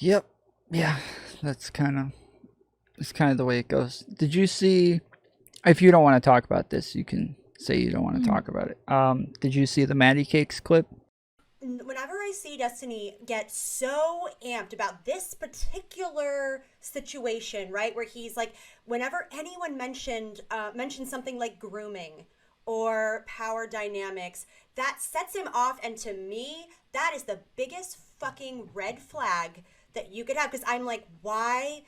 Yep. Yeah, that's kind of it's kind of the way it goes. Did you see? If you don't want to talk about this, you can say you don't want to Mm. talk about it. Did you see the Maddy Cakes clip? Whenever I see Destiny get so amped about this particular situation, right, where he's like, whenever anyone mentioned something like grooming or power dynamics, that sets him off, and to me, that is the biggest fucking red flag that you could have. Because I'm like, why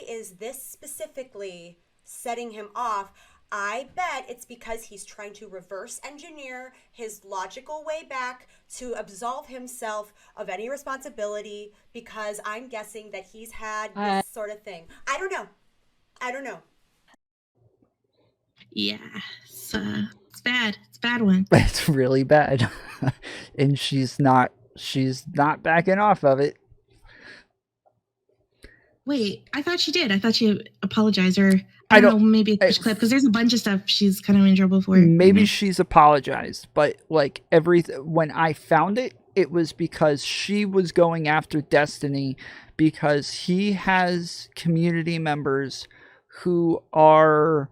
is this specifically setting him off? I bet it's because he's trying to reverse engineer his logical way back to absolve himself of any responsibility, because I'm guessing that he's had this sort of thing. I don't know. I don't know. Yeah, it's bad. It's a bad one. It's really bad, and she's not backing off of it. Wait, I thought she did. I thought she apologized, or I don't know, maybe it's clip, because there's a bunch of stuff she's kind of in trouble for. Maybe she's apologized, but like when I found it, it was because she was going after Destiny because he has community members who are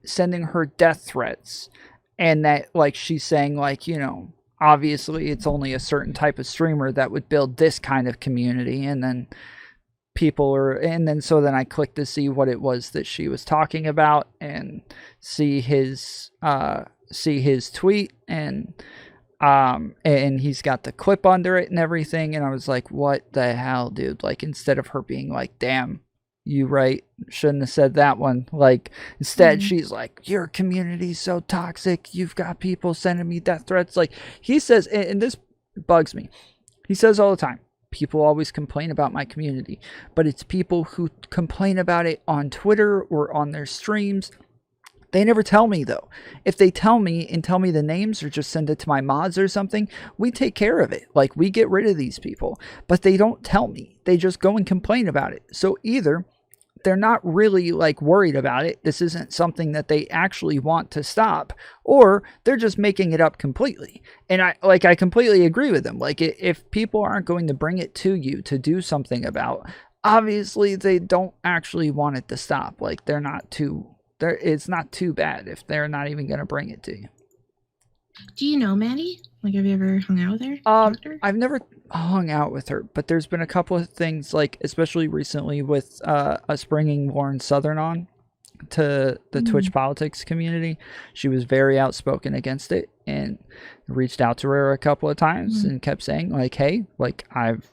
sending her death threats, and that like she's saying like, you know, obviously it's only a certain type of streamer that would build this kind of community, and then so then I clicked to see what it was that she was talking about and see his tweet, and he's got the clip under it and everything, and I was like, what the hell, dude? Like, instead of her being like, damn, you right, shouldn't have said that one, like, instead she's like, your community's so toxic, you've got people sending me death threats. Like, he says, and this bugs me, he says all the time, people always complain about my community, but it's people who complain about it on Twitter or on their streams. They never tell me, though. If they tell me and tell me the names or just send it to my mods or something, we take care of it. Like, we get rid of these people, but they don't tell me. They just go and complain about it. So either they're not really like worried about it, this isn't something that they actually want to stop, or they're just making it up completely. And I completely agree with them. Like, if people aren't going to bring it to you to do something about, obviously they don't actually want it to stop. Like, it's not too bad if they're not even going to bring it to you. Do you know Maddie? Like, have you ever hung out with her? I've never hung out with her, but there's been a couple of things, like especially recently with us bringing Lauren Southern on to the Twitch politics community. She was very outspoken against it, and reached out to her a couple of times and kept saying like, hey, like, I've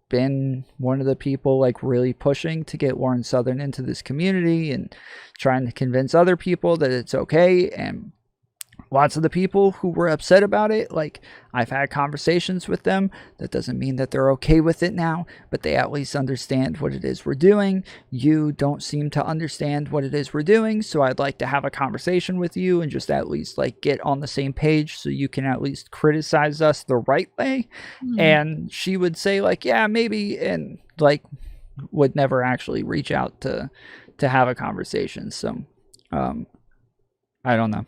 been one of the people like really pushing to get Lauren Southern into this community and trying to convince other people that it's okay. And lots of the people who were upset about it, like, I've had conversations with them. That doesn't mean that they're okay with it now, but they at least understand what it is we're doing. You don't seem to understand what it is we're doing, so I'd like to have a conversation with you and just at least like get on the same page so you can at least criticize us the right way. And she would say like, yeah, maybe, and like would never actually reach out to have a conversation. So I don't know.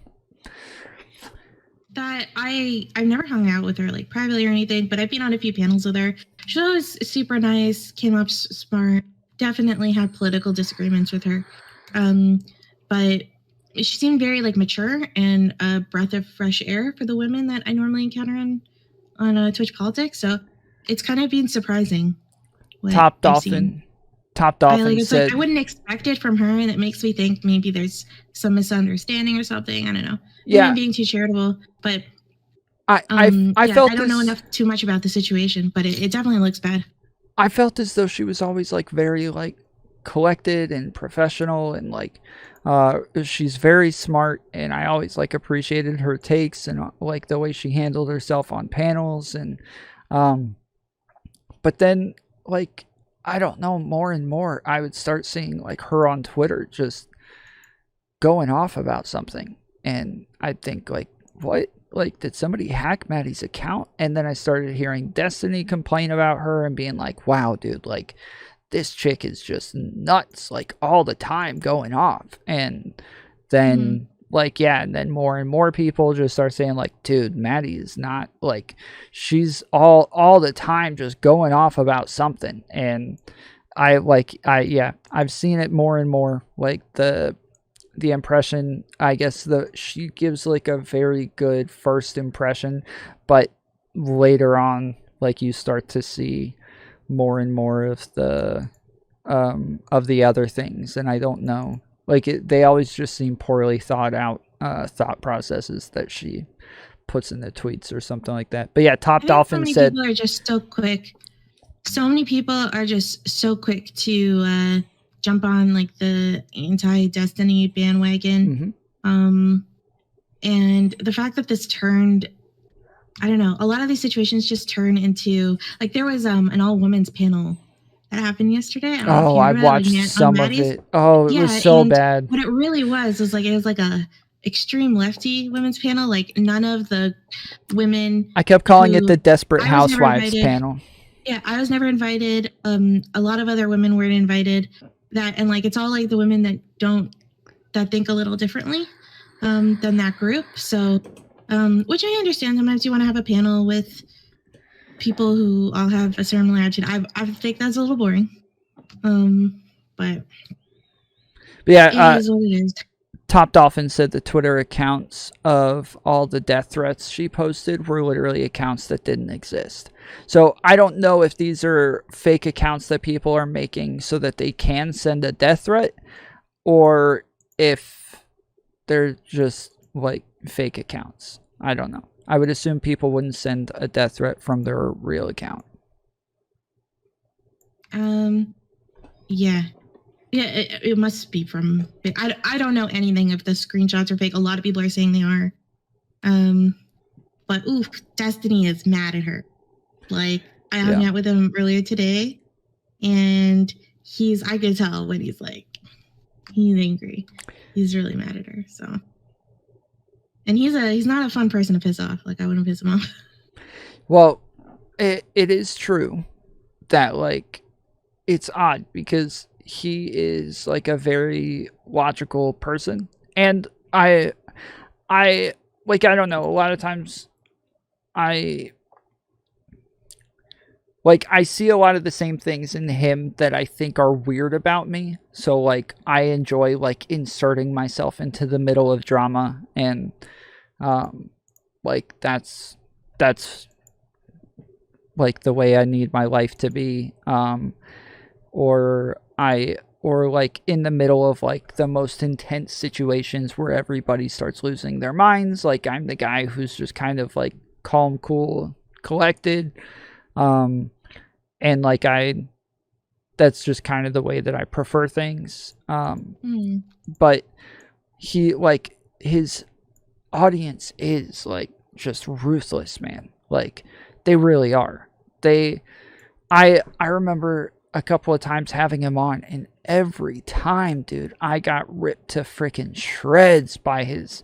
That I've never hung out with her like privately or anything, but I've been on a few panels with her. She was super nice, came up smart, definitely had political disagreements with her. But she seemed very like mature and a breath of fresh air for the women that I normally encounter on Twitch politics. So it's kind of been surprising. Top Dolphin said, like, I wouldn't expect it from her, and it makes me think maybe there's some misunderstanding or something. I don't know. Maybe I'm being too charitable, but I felt I don't know too much about the situation, but it definitely looks bad. I felt as though she was always like very like collected and professional, and like she's very smart, and I always like appreciated her takes and like the way she handled herself on panels. And but then, like, I don't know, more and more I would start seeing like her on Twitter just going off about something, and I'd think like, what? Like, did somebody hack Maddie's account? And then I started hearing Destiny complain about her and being like, wow, dude, like, this chick is just nuts, like, all the time going off. And then like, yeah, and then more and more people just start saying like, dude, Maddie is not like, she's all the time just going off about something. And I've seen it more and more, like the impression, I guess she gives like a very good first impression, but later on, like, you start to see more and more of the other things. And I don't know, like, they always just seem poorly thought out thought processes that she puts in the tweets or something like that. But yeah, Top Dolphin said, people are just so quick. So many people are just so quick to jump on like the anti-Destiny bandwagon. And the fact that this turned, I don't know, a lot of these situations just turn into, like, there was an all-women's panel that happened yesterday. I watched some of it. Oh, it was so bad. What it really was like, it was like a extreme lefty women's panel. Like, none of the women. I kept calling it the Desperate Housewives panel. Yeah, I was never invited. A lot of other women weren't invited. And like, it's all like the women that think a little differently than that group. So, which I understand. Sometimes you want to have a panel with people who all have a similar attitude. I think that's a little boring. But yeah, it is what it is. Top Dolphin said the Twitter accounts of all the death threats she posted were literally accounts that didn't exist. So I don't know if these are fake accounts that people are making so that they can send a death threat, or if they're just like fake accounts. I don't know. I would assume people wouldn't send a death threat from their real account. Yeah. Yeah, it must be from. I don't know anything if the screenshots are fake. A lot of people are saying they are. But oof, Destiny is mad at her. Like, I hung out with him earlier today, and I could tell when he's angry. He's really mad at her. So, and he's not a fun person to piss off. Like, I wouldn't piss him off. Well, it is true that, like, it's odd because he is like a very logical person, and I don't know, a lot of times I see a lot of the same things in him that I think are weird about me. So like, I enjoy like inserting myself into the middle of drama, and like that's like the way I need my life to be. Or like in the middle of like the most intense situations where everybody starts losing their minds, like I'm the guy who's just kind of like calm, cool, collected. And like that's just kind of the way that I prefer things. But his audience is like just ruthless, man. Like, they really are. I remember a couple of times having him on, and every time, dude, I got ripped to freaking shreds by his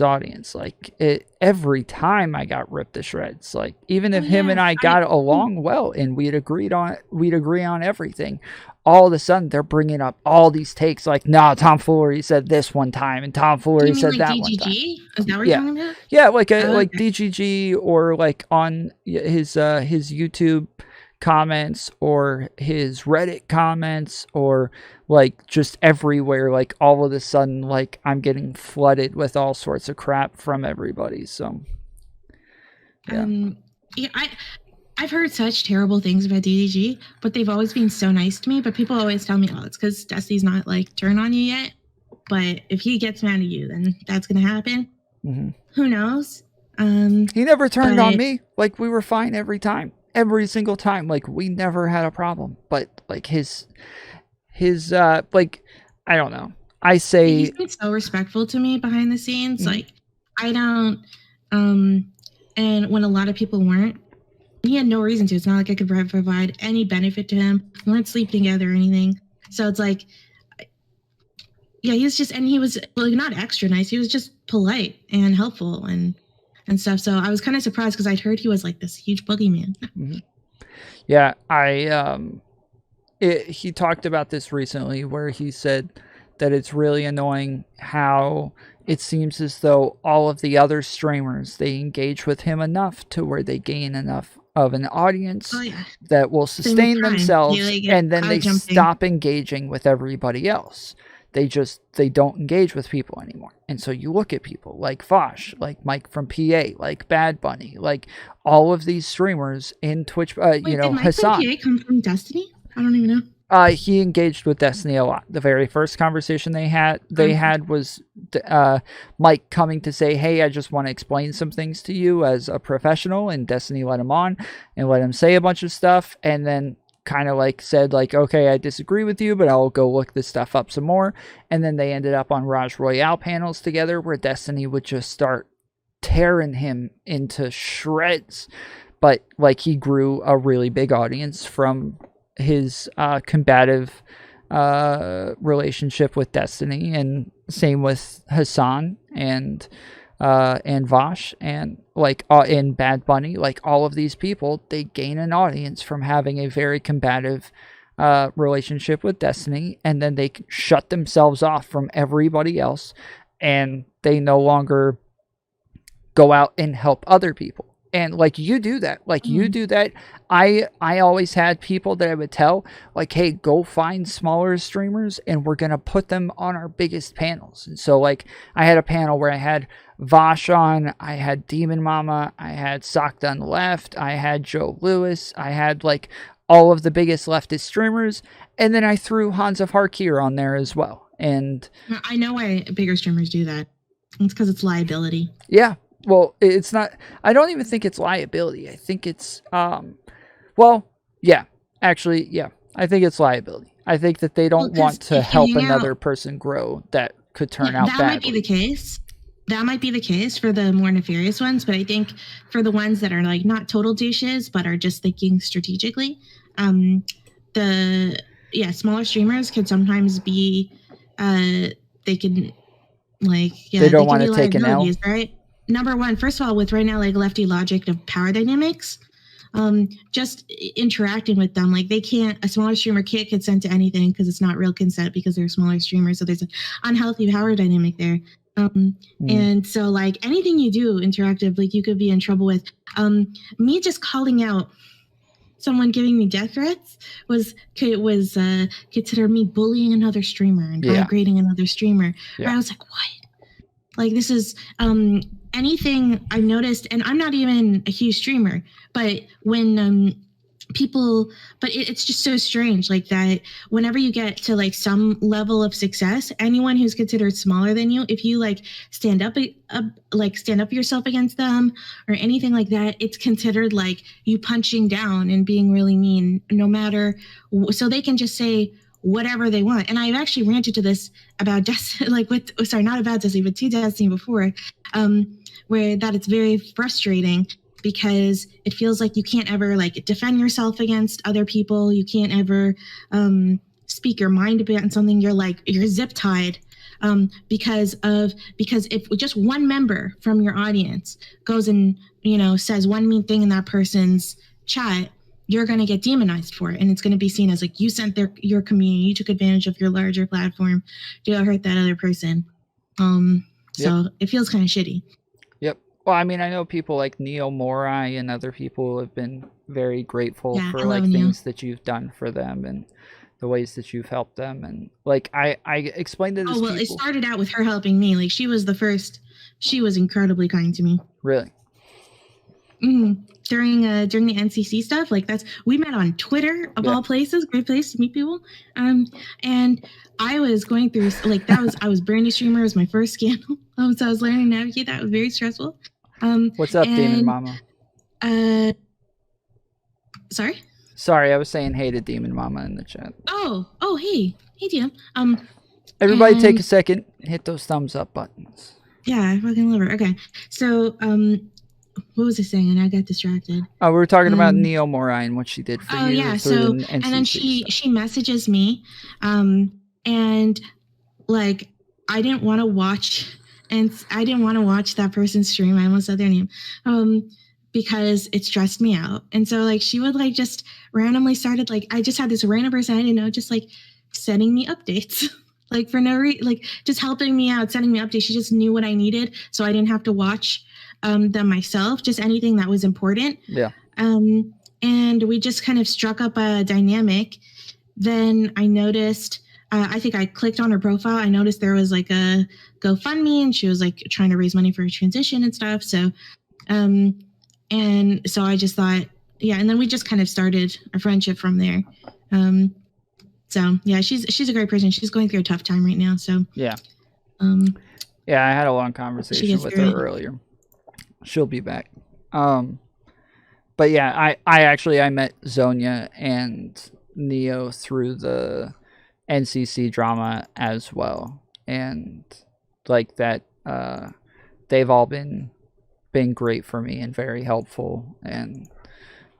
audience. Like, every time I got ripped to shreds. Like, even if him and I got along well and we'd agree on everything, all of a sudden they're bringing up all these takes like, nah, Tom Foolery said this one time, and Tom Foolery said that DGG? one time. Is that what you're talking about? Yeah, like DGG, or like on his YouTube comments, or his Reddit comments, or like just everywhere. Like, all of a sudden, like, I'm getting flooded with all sorts of crap from everybody. So I've heard such terrible things about DDG, but they've always been so nice to me. But people always tell me, oh, it's because Dusty's not like turned on you yet. But if he gets mad at you, then that's gonna happen. Who knows? He never turned on me. Like, we were fine every single time. Like, we never had a problem. But like his like, I don't know. I say he's been so respectful to me behind the scenes. Like, I don't. And when a lot of people weren't, he had no reason to. It's not like I could provide any benefit to him. We weren't sleeping together or anything. So it's like, yeah, he was just, and he was like not extra nice. He was just polite and helpful and stuff. So I was kind of surprised because I'd heard he was like this huge boogeyman. Yeah, he talked about this recently, where he said that it's really annoying how it seems as though all of the other streamers, they engage with him enough to where they gain enough of an audience that will sustain themselves, and then they stop engaging with everybody else. They don't engage with people anymore. And so you look at people like Vosh, like Mike from PA, like Bad Bunny, like all of these streamers in Twitch, you know, Hassan. Did Mike from PA come from Destiny? I don't even know. He engaged with Destiny a lot. The very first conversation they had was Mike coming to say, "Hey, I just want to explain some things to you as a professional," and Destiny let him on and let him say a bunch of stuff, and then kind of like said like, "Okay, I disagree with you, but I'll go look this stuff up some more." And then they ended up on Raj Royale panels together where Destiny would just start tearing him into shreds. But like, he grew a really big audience from his combative relationship with Destiny, and same with Hassan and Vosh and like in Bad Bunny. Like, all of these people, they gain an audience from having a very combative relationship with Destiny, and then they shut themselves off from everybody else, and they no longer go out and help other people. And like, you do that, like you do that. I always had people that I would tell like, "Hey, go find smaller streamers and we're going to put them on our biggest panels." And so like, I had a panel where I had Vosh on, I had DemonMama, I had Socked on the Left, I had Joe Lewis, I had like all of the biggest leftist streamers. And then I threw Hans of Harkir on there as well. And I know why bigger streamers do that. It's because it's liability. Yeah. Well, it's not, I don't even think it's liability. I think it's, well, yeah, actually, yeah, I think it's liability. I think that they don't want to help another person grow that could turn out badly. That might be the case. That might be the case for the more nefarious ones, but I think for the ones that are like not total douches, but are just thinking strategically, smaller streamers can sometimes be, they can like, they don't want to take an L, right? Number one, first of all, with right now, like lefty logic of power dynamics, just interacting with them, like a smaller streamer can't consent to anything because it's not real consent because they're smaller streamers. So there's an unhealthy power dynamic there. And so like anything you do interactive, like you could be in trouble with. Me just calling out someone giving me death threats was considered me bullying another streamer and degrading another streamer. Where I was like, what? Like, this is anything I've noticed, and I'm not even a huge streamer, but when it's just so strange, like that whenever you get to like some level of success, anyone who's considered smaller than you, if you like stand up yourself against them or anything like that, it's considered like you punching down and being really mean, no matter, so they can just say whatever they want. And I've actually ranted to this about Destiny, not about Destiny, but to Destiny before, where that it's very frustrating because it feels like you can't ever like defend yourself against other people. You can't ever speak your mind about something. You're zip tied because if just one member from your audience goes and, says one mean thing in that person's chat, you're going to get demonized for it. And it's going to be seen as like, you sent your community, you took advantage of your larger platform to hurt that other person. So it feels kind of shitty. Yep. Well, I mean, I know people like Neo Morai and other people have been very grateful for like things that you've done for them and the ways that you've helped them. And like, I explained to this people. It started out with her helping me. Like, she was the first. She was incredibly kind to me. Really? Mm-hmm. During the NCC stuff, like we met on Twitter of all places, great place to meet people. And I was going through I was brand new streamer, it was my first scandal. So I was learning to navigate that. It was very stressful. What's up, DemonMama? Sorry, I was saying hey to DemonMama in the chat. Oh, hey, Demon. Everybody take a second, hit those thumbs up buttons. Yeah, I fucking love her. Okay, so what was I saying? And I got distracted. Oh, we were talking about Neo Morai and what she did for you. Oh yeah, so and then she messages me, and like I didn't want to watch that person's stream. I almost said their name, because it stressed me out. And so like she would like just randomly started like I just had this random person I didn't know just like sending me updates. like for no reason, like just helping me out, sending me updates. She just knew what I needed, so I didn't have to watch them myself. Just anything that was important. Yeah. And we just kind of struck up a dynamic. Then I noticed. I think I clicked on her profile. I noticed there was like a GoFundMe, and she was like trying to raise money for her transition and stuff. So, and so I just thought, yeah. And then we just kind of started a friendship from there. So yeah, she's a great person. She's going through a tough time right now. So yeah. Yeah, I had a long conversation with her earlier. She'll be back. But yeah, I met Zonia and Neo through the NCC drama as well, and like that they've all been great for me and very helpful, and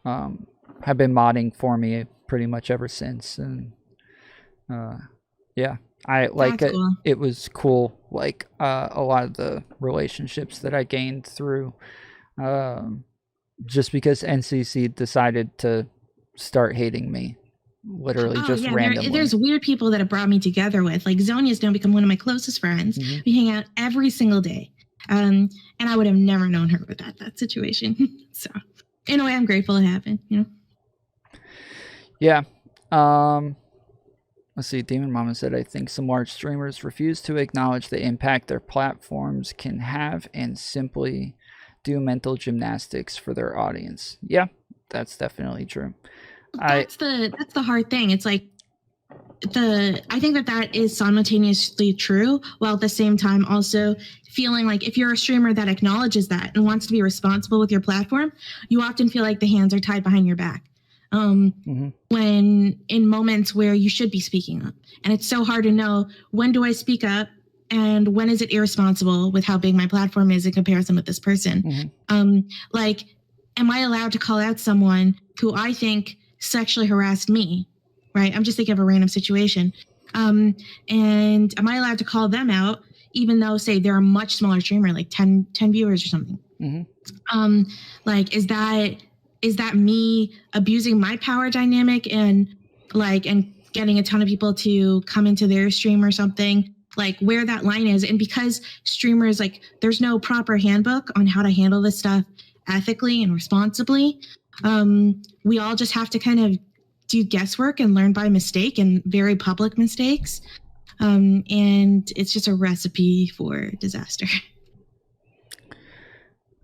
have been modding for me pretty much ever since. And yeah, I like it. Cool. It was cool, like a lot of the relationships that I gained through just because NCC decided to start hating me. Literally just randomly. There's weird people that have brought me together with, like Zonia's now become one of my closest friends. Mm-hmm. We hang out every single day. And I would have never known her without that situation. So in a way, I'm grateful it happened, you know? Yeah. Let's see. DemonMama said, I think some large streamers refuse to acknowledge the impact their platforms can have and simply do mental gymnastics for their audience. Yeah, that's definitely true. That's the hard thing. It's like I think that is simultaneously true, while at the same time also feeling like if you're a streamer that acknowledges that and wants to be responsible with your platform, you often feel like the hands are tied behind your back. When in moments where you should be speaking up. And it's so hard to know, when do I speak up and when is it irresponsible with how big my platform is in comparison with this person? Like, am I allowed to call out someone who I think sexually harassed me, right? I'm just thinking of a random situation. And am I allowed to call them out, even though, say, they're a much smaller streamer, like 10 viewers or something? Like, is that me abusing my power dynamic and getting a ton of people to come into their stream or something? Like, where that line is. And because streamers, like, there's no proper handbook on how to handle this stuff ethically and responsibly, we all just have to kind of do guesswork and learn by mistake and very public mistakes. And it's just a recipe for disaster.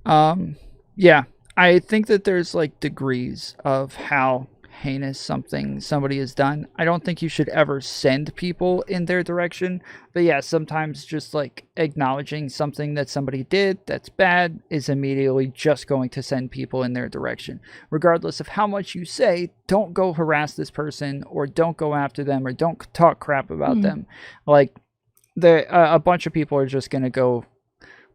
Yeah, I think that there's like degrees of how heinous somebody has done. I don't think you should ever send people in their direction, but yeah, sometimes just like acknowledging something that somebody did that's bad is immediately just going to send people in their direction, regardless of how much you say don't go harass this person or don't go after them or don't talk crap about them. Like a bunch of people are just going to go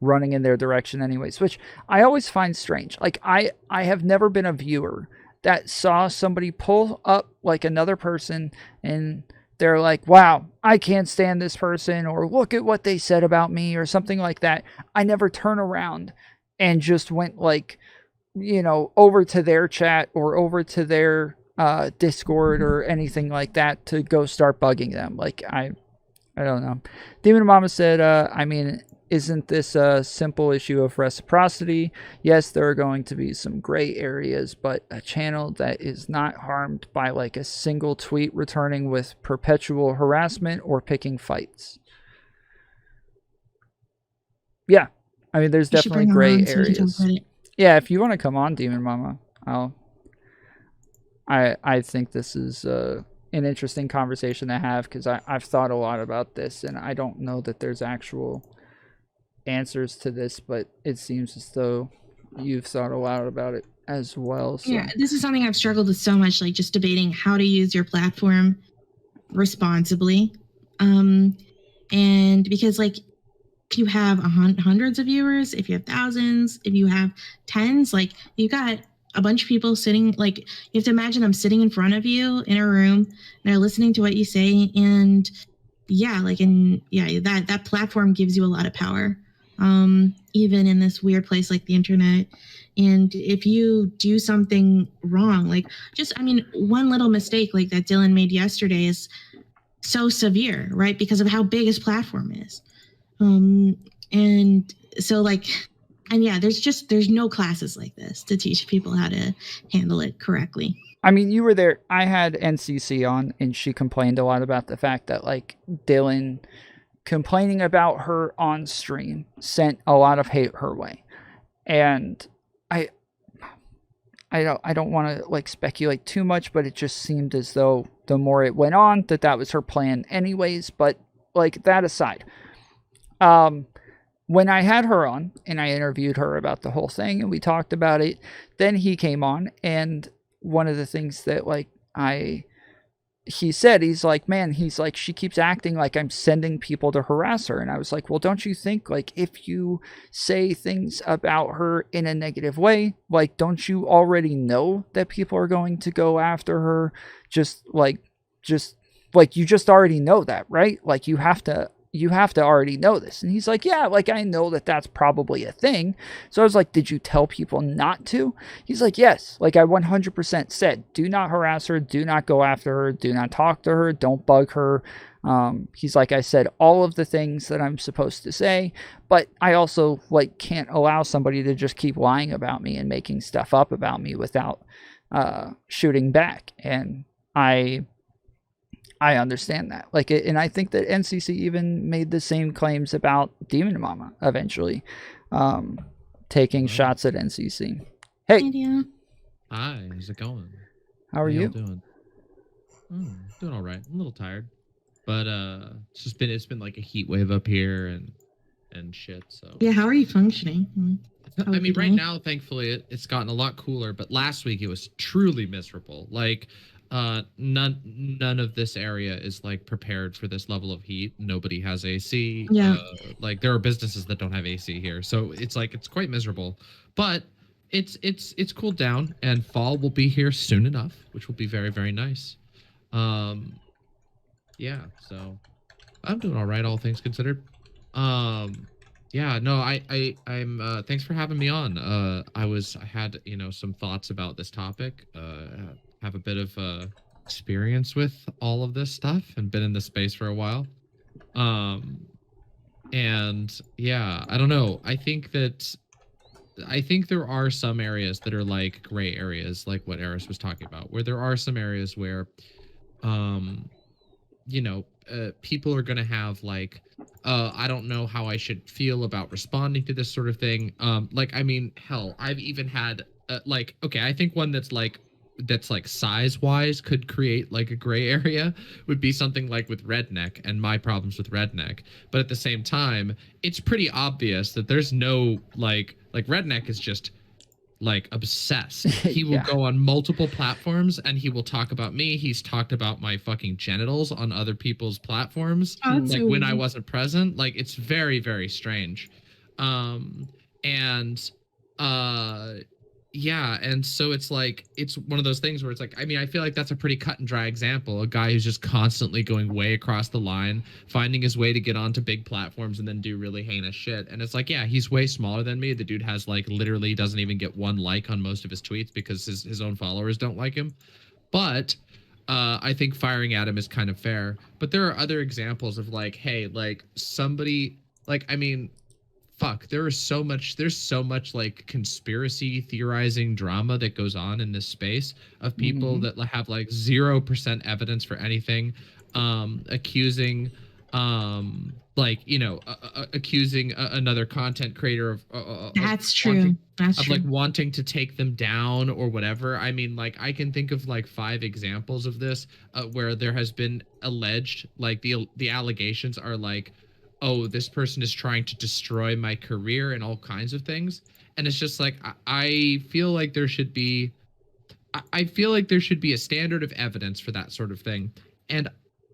running in their direction anyways, which I always find strange. Like I have never been a viewer that saw somebody pull up like another person and they're like, wow, I can't stand this person, or look at what they said about me, or something like that. I never turn around and just went like, you know, over to their chat or over to their Discord or anything like that to go start bugging them. Like, I don't know. DemonMama said, I mean, isn't this a simple issue of reciprocity? Yes, there are going to be some gray areas, but a channel that is not harmed by like a single tweet returning with perpetual harassment or picking fights. Yeah, I mean, there's definitely gray areas. Yeah, if you want to come on, DemonMama, I think this is an interesting conversation to have, because I've thought a lot about this, and I don't know that there's actual answers to this, but it seems as though you've thought a lot about it as well. So. Yeah, this is something I've struggled with so much, like just debating how to use your platform responsibly. And because like if you have hundreds of viewers, if you have thousands, if you have tens, like you got a bunch of people sitting, like you have to imagine them sitting in front of you in a room and they're listening to what you say. And that platform gives you a lot of power. Even in this weird place like the internet. And if you do something wrong, like one little mistake like that Dylan made yesterday is so severe, right? Because of how big his platform is. And so like, and yeah, there's no classes like this to teach people how to handle it correctly. I mean, you were there. I had NCC on, and she complained a lot about the fact that, like, Dylan complaining about her on stream sent a lot of hate her way. And I don't want to, like, speculate too much, but it just seemed as though the more it went on, that was her plan anyways. But, like, that aside, when I had her on and I interviewed her about the whole thing and we talked about it, then he came on, and one of the things that, like, he said, he's like, man, he's like, she keeps acting like I'm sending people to harass her. And I was like, well, don't you think, like, if you say things about her in a negative way, like, don't you already know that people are going to go after her? Just like you just already know that, right? Like, you have to already know this. And he's like, yeah, like, I know that that's probably a thing. So I was like, did you tell people not to? He's like, yes. Like, I 100% said, do not harass her. Do not go after her. Do not talk to her. Don't bug her. He's like, I said all of the things that I'm supposed to say, but I also, like, can't allow somebody to just keep lying about me and making stuff up about me without shooting back. And I understand that. Like, and I think that NCC even made the same claims about DemonMama eventually, taking shots at NCC. Hey. Hi, how's it going? How are you? Doing? Doing all right. I'm a little tired, but it's been like a heat wave up here and shit. So yeah, how are you functioning? I mean, right now, thankfully, it's gotten a lot cooler. But last week it was truly miserable. Like, none of this area is, like, prepared for this level of heat. Nobody has AC. Yeah. Like, there are businesses that don't have AC here, so it's like it's quite miserable. But it's cooled down, and fall will be here soon enough, which will be very, very nice. Yeah. So I'm doing all right, all things considered. Yeah, no, I'm thanks for having me on. I had, some thoughts about this topic. Have a bit of experience with all of this stuff and been in the space for a while. And yeah, I don't know. I think there are some areas that are like gray areas, like what Eris was talking about, where there are some areas where people are going to have, like, I don't know how I should feel about responding to this sort of thing. Like, I mean, hell, I've even had, I think one that's like size wise could create, like, a gray area would be something like with redneck and my problems with redneck. But at the same time, it's pretty obvious that there's no, like redneck is just, like, obsessed. He will go on multiple platforms and he will talk about me. He's talked about my fucking genitals on other people's platforms, like, when I wasn't present. Like, it's very, very strange. Yeah, and so it's like, it's one of those things where it's like, I mean, I feel like that's a pretty cut and dry example. A guy who's just constantly going way across the line, finding his way to get onto big platforms and then do really heinous shit. And it's like, yeah, he's way smaller than me. The dude has, like, literally doesn't even get one like on most of his tweets because his own followers don't like him. But I think firing at him is kind of fair. But there are other examples of, like, hey, like, somebody, like, I mean, fuck, there's so much like conspiracy theorizing drama that goes on in this space of people that have, like, 0% evidence for anything, accusing another content creator of that's true. Like, wanting to take them down or whatever. I mean, like, I can think of, like, 5 examples of this where there has been alleged, like, the allegations are like, oh, this person is trying to destroy my career and all kinds of things. And it's just like, I feel like there should be a standard of evidence for that sort of thing. And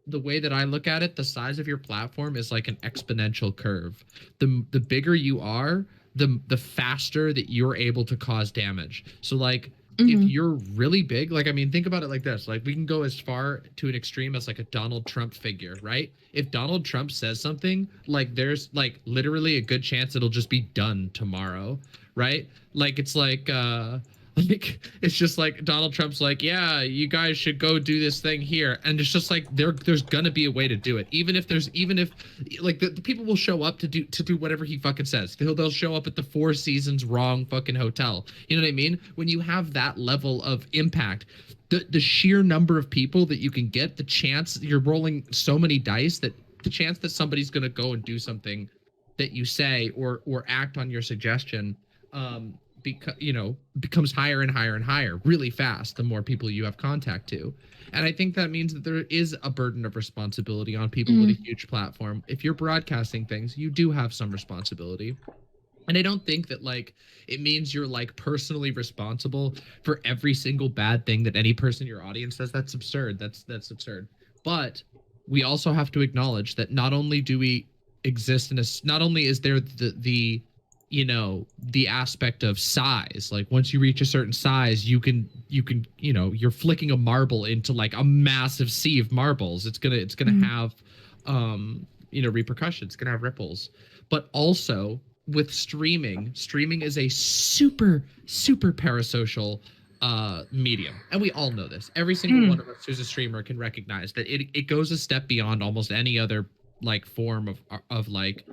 the way that I look at it, the size of your platform is like an exponential curve. The bigger you are, the faster that you're able to cause damage. So, like, if you're really big, like, I mean, think about it like this. Like, we can go as far to an extreme as, like, a Donald Trump figure, right? If Donald Trump says something, like, there's, like, literally a good chance it'll just be done tomorrow, right? Like, it's like Like, it's just like Donald Trump's like, yeah, you guys should go do this thing here, and it's just like there's gonna be a way to do it, even if like the people will show up to do whatever he fucking says. They'll show up at the Four Seasons wrong fucking hotel. You know what I mean? When you have that level of impact, the sheer number of people that you can get, the chance you're rolling so many dice that the chance that somebody's gonna go and do something that you say or act on your suggestion, becomes higher and higher and higher really fast the more people you have contact to. And I think that means that there is a burden of responsibility on people with a huge platform. If you're broadcasting things, you do have some responsibility. And I don't think that like it means you're like personally responsible for every single bad thing that any person in your audience does. That's absurd. That's absurd. But we also have to acknowledge that not only do we exist not only is there the aspect of size, like once you reach a certain size, you can you're flicking a marble into like a massive sea of marbles. It's gonna have repercussions. It's gonna have ripples. But also with streaming is a super parasocial medium, and we all know this. Every single one of us who's a streamer can recognize that it goes a step beyond almost any other like form of like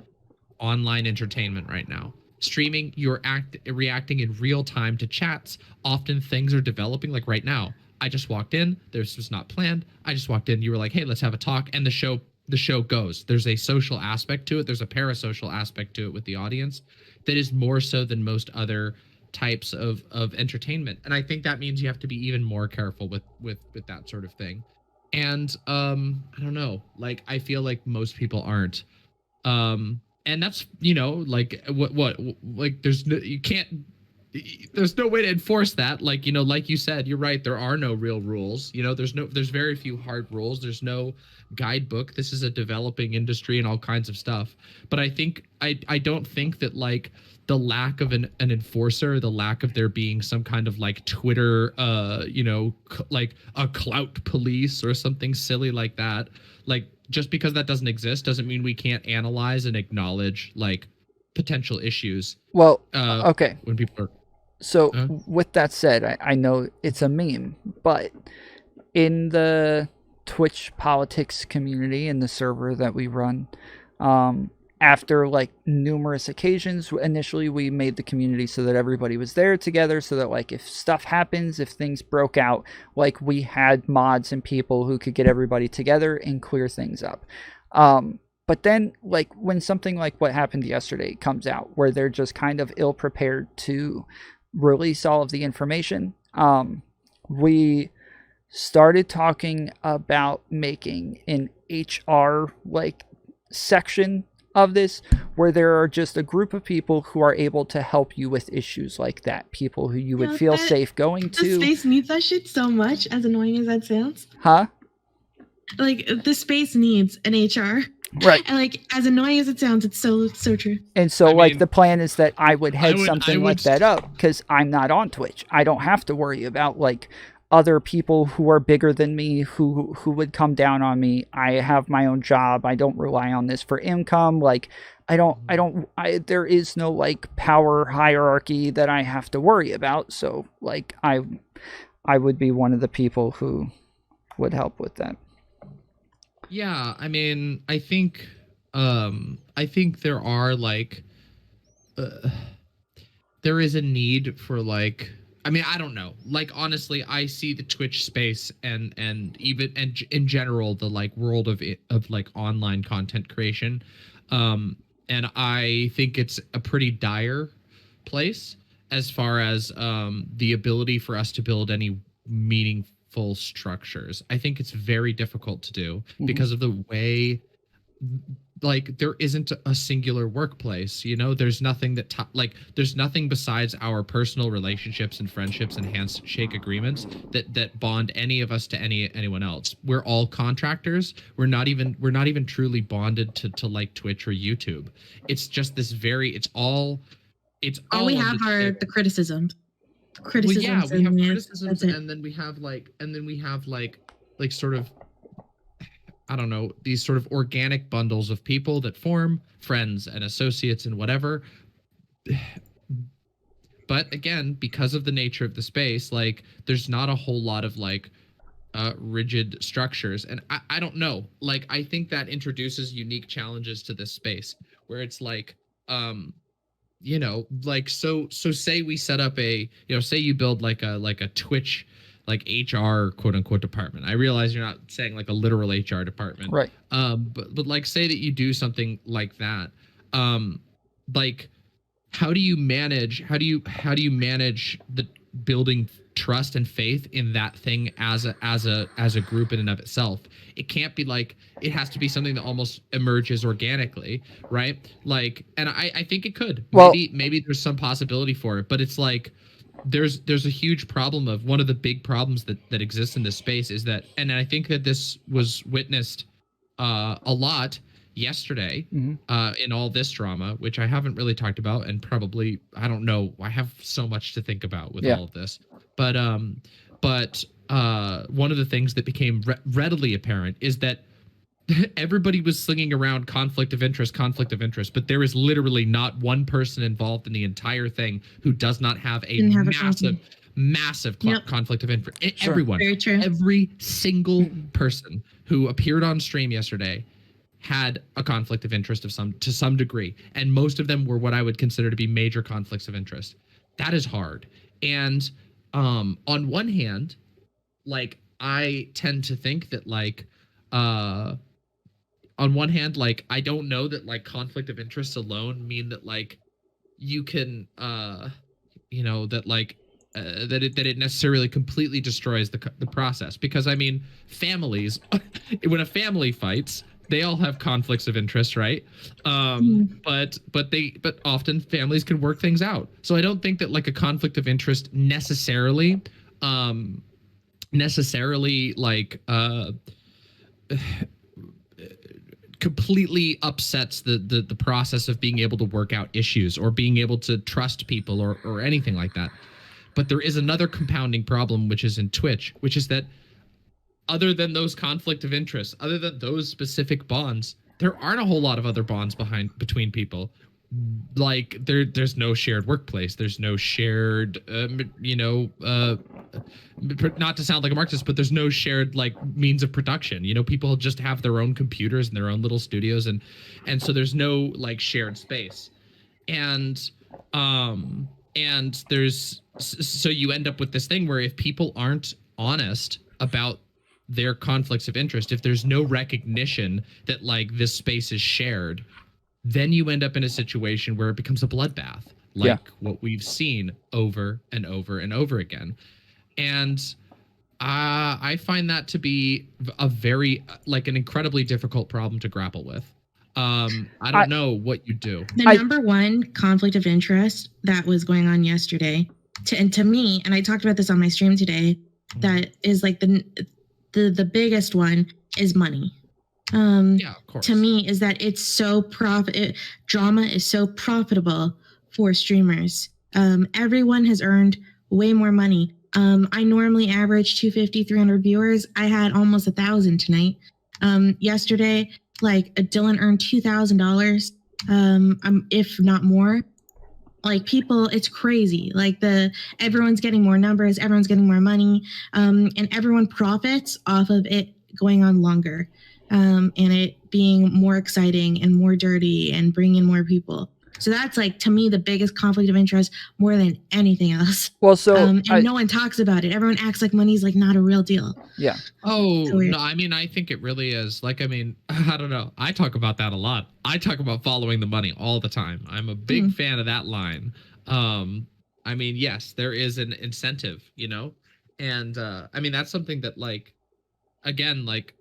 online entertainment right now. Streaming, you're reacting in real time to chats. Often things are developing. Like right now, I just walked in. This was not planned. I just walked in. You were like, "Hey, let's have a talk," and the show goes. There's a social aspect to it. There's a parasocial aspect to it with the audience that is more so than most other types of entertainment. And I think that means you have to be even more careful with that sort of thing. And I don't know, like I feel like most people aren't. And that's, like what like there's no way to enforce that. Like, like you said, you're right, there are no real rules. There's very few hard rules. There's no guidebook. This is a developing industry and all kinds of stuff. But I think I don't think that like the lack of an enforcer, the lack of there being some kind of like Twitter, like a clout police or something silly like that, like just because that doesn't exist doesn't mean we can't analyze and acknowledge like potential issues. Well, okay. When people are so with that said, I know it's a meme, but in the Twitch politics community, in the server that we run, after like numerous occasions, initially we made the community so that everybody was there together, so that like if stuff happens, if things broke out, like we had mods and people who could get everybody together and clear things up. But then like when something like what happened yesterday comes out, where they're just kind of ill prepared to release all of the information, we started talking about making an HR like section of this, where there are just a group of people who are able to help you with issues like that. People who you would feel safe going to. The space needs that shit so much, as annoying as that sounds. Huh? Like, the space needs an HR. Right. And like, as annoying as it sounds, it's so true. And so the plan is that I would head something like that up, because I'm not on Twitch. I don't have to worry about like other people who are bigger than me who would come down on me. I have my own job. I don't rely on this for income. Like there is no like power hierarchy that I have to worry about. So like I would be one of the people who would help with that. Yeah, I mean, I think there are like there is a need for like, I mean, I don't know. Like, honestly, I see the Twitch space and even in general the like world of like online content creation, and I think it's a pretty dire place as far as the ability for us to build any meaningful structures. I think it's very difficult to do because of the way like there isn't a singular workplace, there's nothing that there's nothing besides our personal relationships and friendships and handshake agreements that bond any of us to anyone else. We're all contractors. We're not even truly bonded to like Twitch or YouTube. It's just this all we have are the criticisms. Well, yeah, we have criticisms, and then we have like sort of, I don't know, these sort of organic bundles of people that form friends and associates and whatever. But again, because of the nature of the space, like there's not a whole lot of like rigid structures. And I don't know, like I think that introduces unique challenges to this space where it's like, you know, like so say we set up a, you know, say you build like a Twitch like HR quote unquote department. I realize you're not saying like a literal HR department. Right. But like say that you do something like that. Like how do you manage the building trust and faith in that thing as a group in and of itself? It can't be like, it has to be something that almost emerges organically, right? Like, and I think it could. Well, maybe there's some possibility for it, but it's like there's a huge problem of one of the big problems that exists in this space is that, and I think that this was witnessed a lot yesterday in all this drama, which I haven't really talked about, and probably, I don't know, I have so much to think about with all of this, but one of the things that became readily apparent is that everybody was slinging around conflict of interest, but there is literally not one person involved in the entire thing who does not have a massive conflict of interest. Sure. Everyone, Very true. every single person who appeared on stream yesterday had a conflict of interest to some degree, and most of them were what I would consider to be major conflicts of interest. That is hard. And on one hand, like I tend to think that like on one hand, like I don't know that like conflict of interest alone mean that like you can you know, that like that it necessarily completely destroys the process, because I mean families when a family fights, they all have conflicts of interest, right? But often families can work things out. So I don't think that like a conflict of interest necessarily like completely upsets the process of being able to work out issues or being able to trust people or anything like that. But there is another compounding problem, which is in Twitch, which is that other than those conflict of interest, other than those specific bonds, there aren't a whole lot of other bonds between people. Like there's no shared workplace. There's no shared, not to sound like a Marxist, but there's no shared like means of production. You know, people just have their own computers and their own little studios, and so there's no like shared space. And there's, so you end up with this thing where if people aren't honest about their conflicts of interest, if there's no recognition that like this space is shared, then you end up in a situation where it becomes a bloodbath, like what we've seen over and over and over again. And I find that to be a very, like an incredibly difficult problem to grapple with. I don't know what you do. The number one conflict of interest that was going on yesterday, to me, and I talked about this on my stream today, that is like the biggest one is money. Of course. To me, is that it's so drama is so profitable for streamers. Everyone has earned way more money. I normally average 250, 300 viewers. I had almost 1,000 tonight. Yesterday, like Dylan earned $2,000, if not more. Like people, it's crazy. Like everyone's getting more numbers, everyone's getting more money, and everyone profits off of it going on longer, and it being more exciting and more dirty and bringing in more people. So that's like, to me, the biggest conflict of interest more than anything else. Well, so no one talks about it. Everyone acts like money's like not a real deal. Yeah. Oh, no, I mean, I think it really is. Like, I mean, I don't know. I talk about that a lot. I talk about following the money all the time. I'm a big fan of that line. I mean, yes, there is an incentive, you know? And I mean, that's something that like, again, like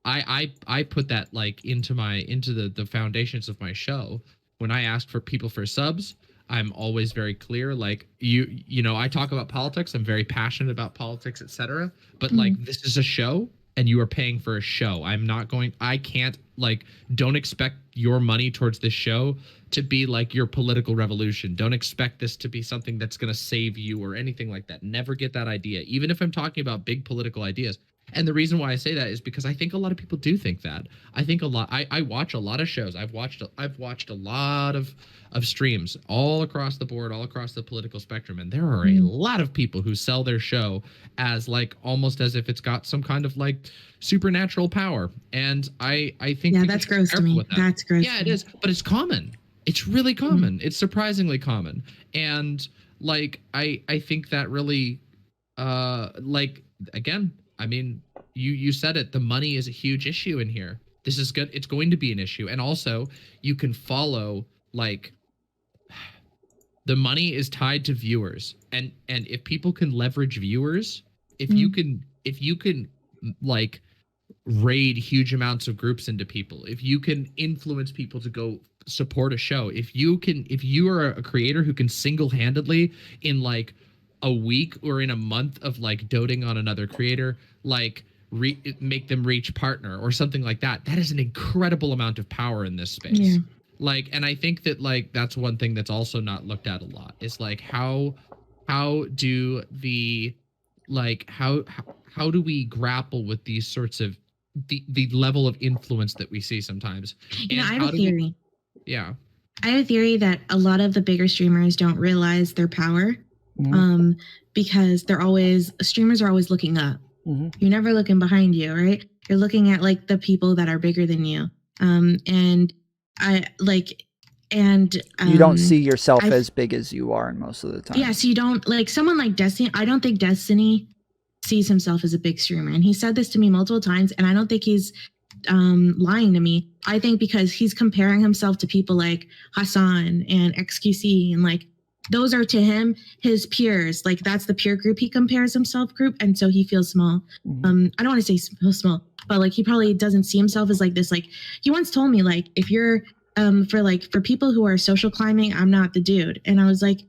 I put that like into the foundations of my show. When I ask for people for subs, I'm always very clear. Like you know, I talk about politics. I'm very passionate about politics, etc. But like, this is a show, and you are paying for a show. I can't like. Don't expect your money towards this show to be like your political revolution. Don't expect this to be something that's going to save you or anything like that. Never get that idea. Even if I'm talking about big political ideas, And the reason why I say that is because I think a lot of people do think that. I think a lot. I watch a lot of shows. I've watched a lot of streams all across the board, all across the political spectrum, and there are a lot of people who sell their show as like almost as if it's got some kind of like supernatural power. And I think that's gross to me. That's gross. Yeah, it is, but it's common. It's really common. It's surprisingly common. And like I think that really like again, I mean, you said it, the money is a huge issue in here. This is good. It's going to be an issue. And also you can follow like the money is tied to viewers. And if people can leverage viewers, if you can like raid huge amounts of groups into people, if you can influence people to go support a show, if you are a creator who can single-handedly in like a week or in a month of like doting on another creator, like make them reach partner or something like that, that is an incredible amount of power in this space. Like, and I think that like that's one thing that's also not looked at a lot is like how do the like how do we grapple with these sorts of the level of influence that we see sometimes? I have a theory. I have a theory that a lot of the bigger streamers don't realize their power, because streamers are always looking up. You're never looking behind you, right? You're looking at like the people that are bigger than you. And you don't see yourself as big as you are most of the time. Yeah, so you don't like someone like Destiny. I don't think Destiny sees himself as a big streamer, and he said this to me multiple times, and I don't think he's lying to me. I think because he's comparing himself to people like Hassan and XQC, and like those are to him his peers. Like that's the peer group he compares himself group, and so he feels small. I don't want to say small, but like he probably doesn't see himself as like this. Like he once told me, like if you're for people who are social climbing, I'm not the dude, and I was like,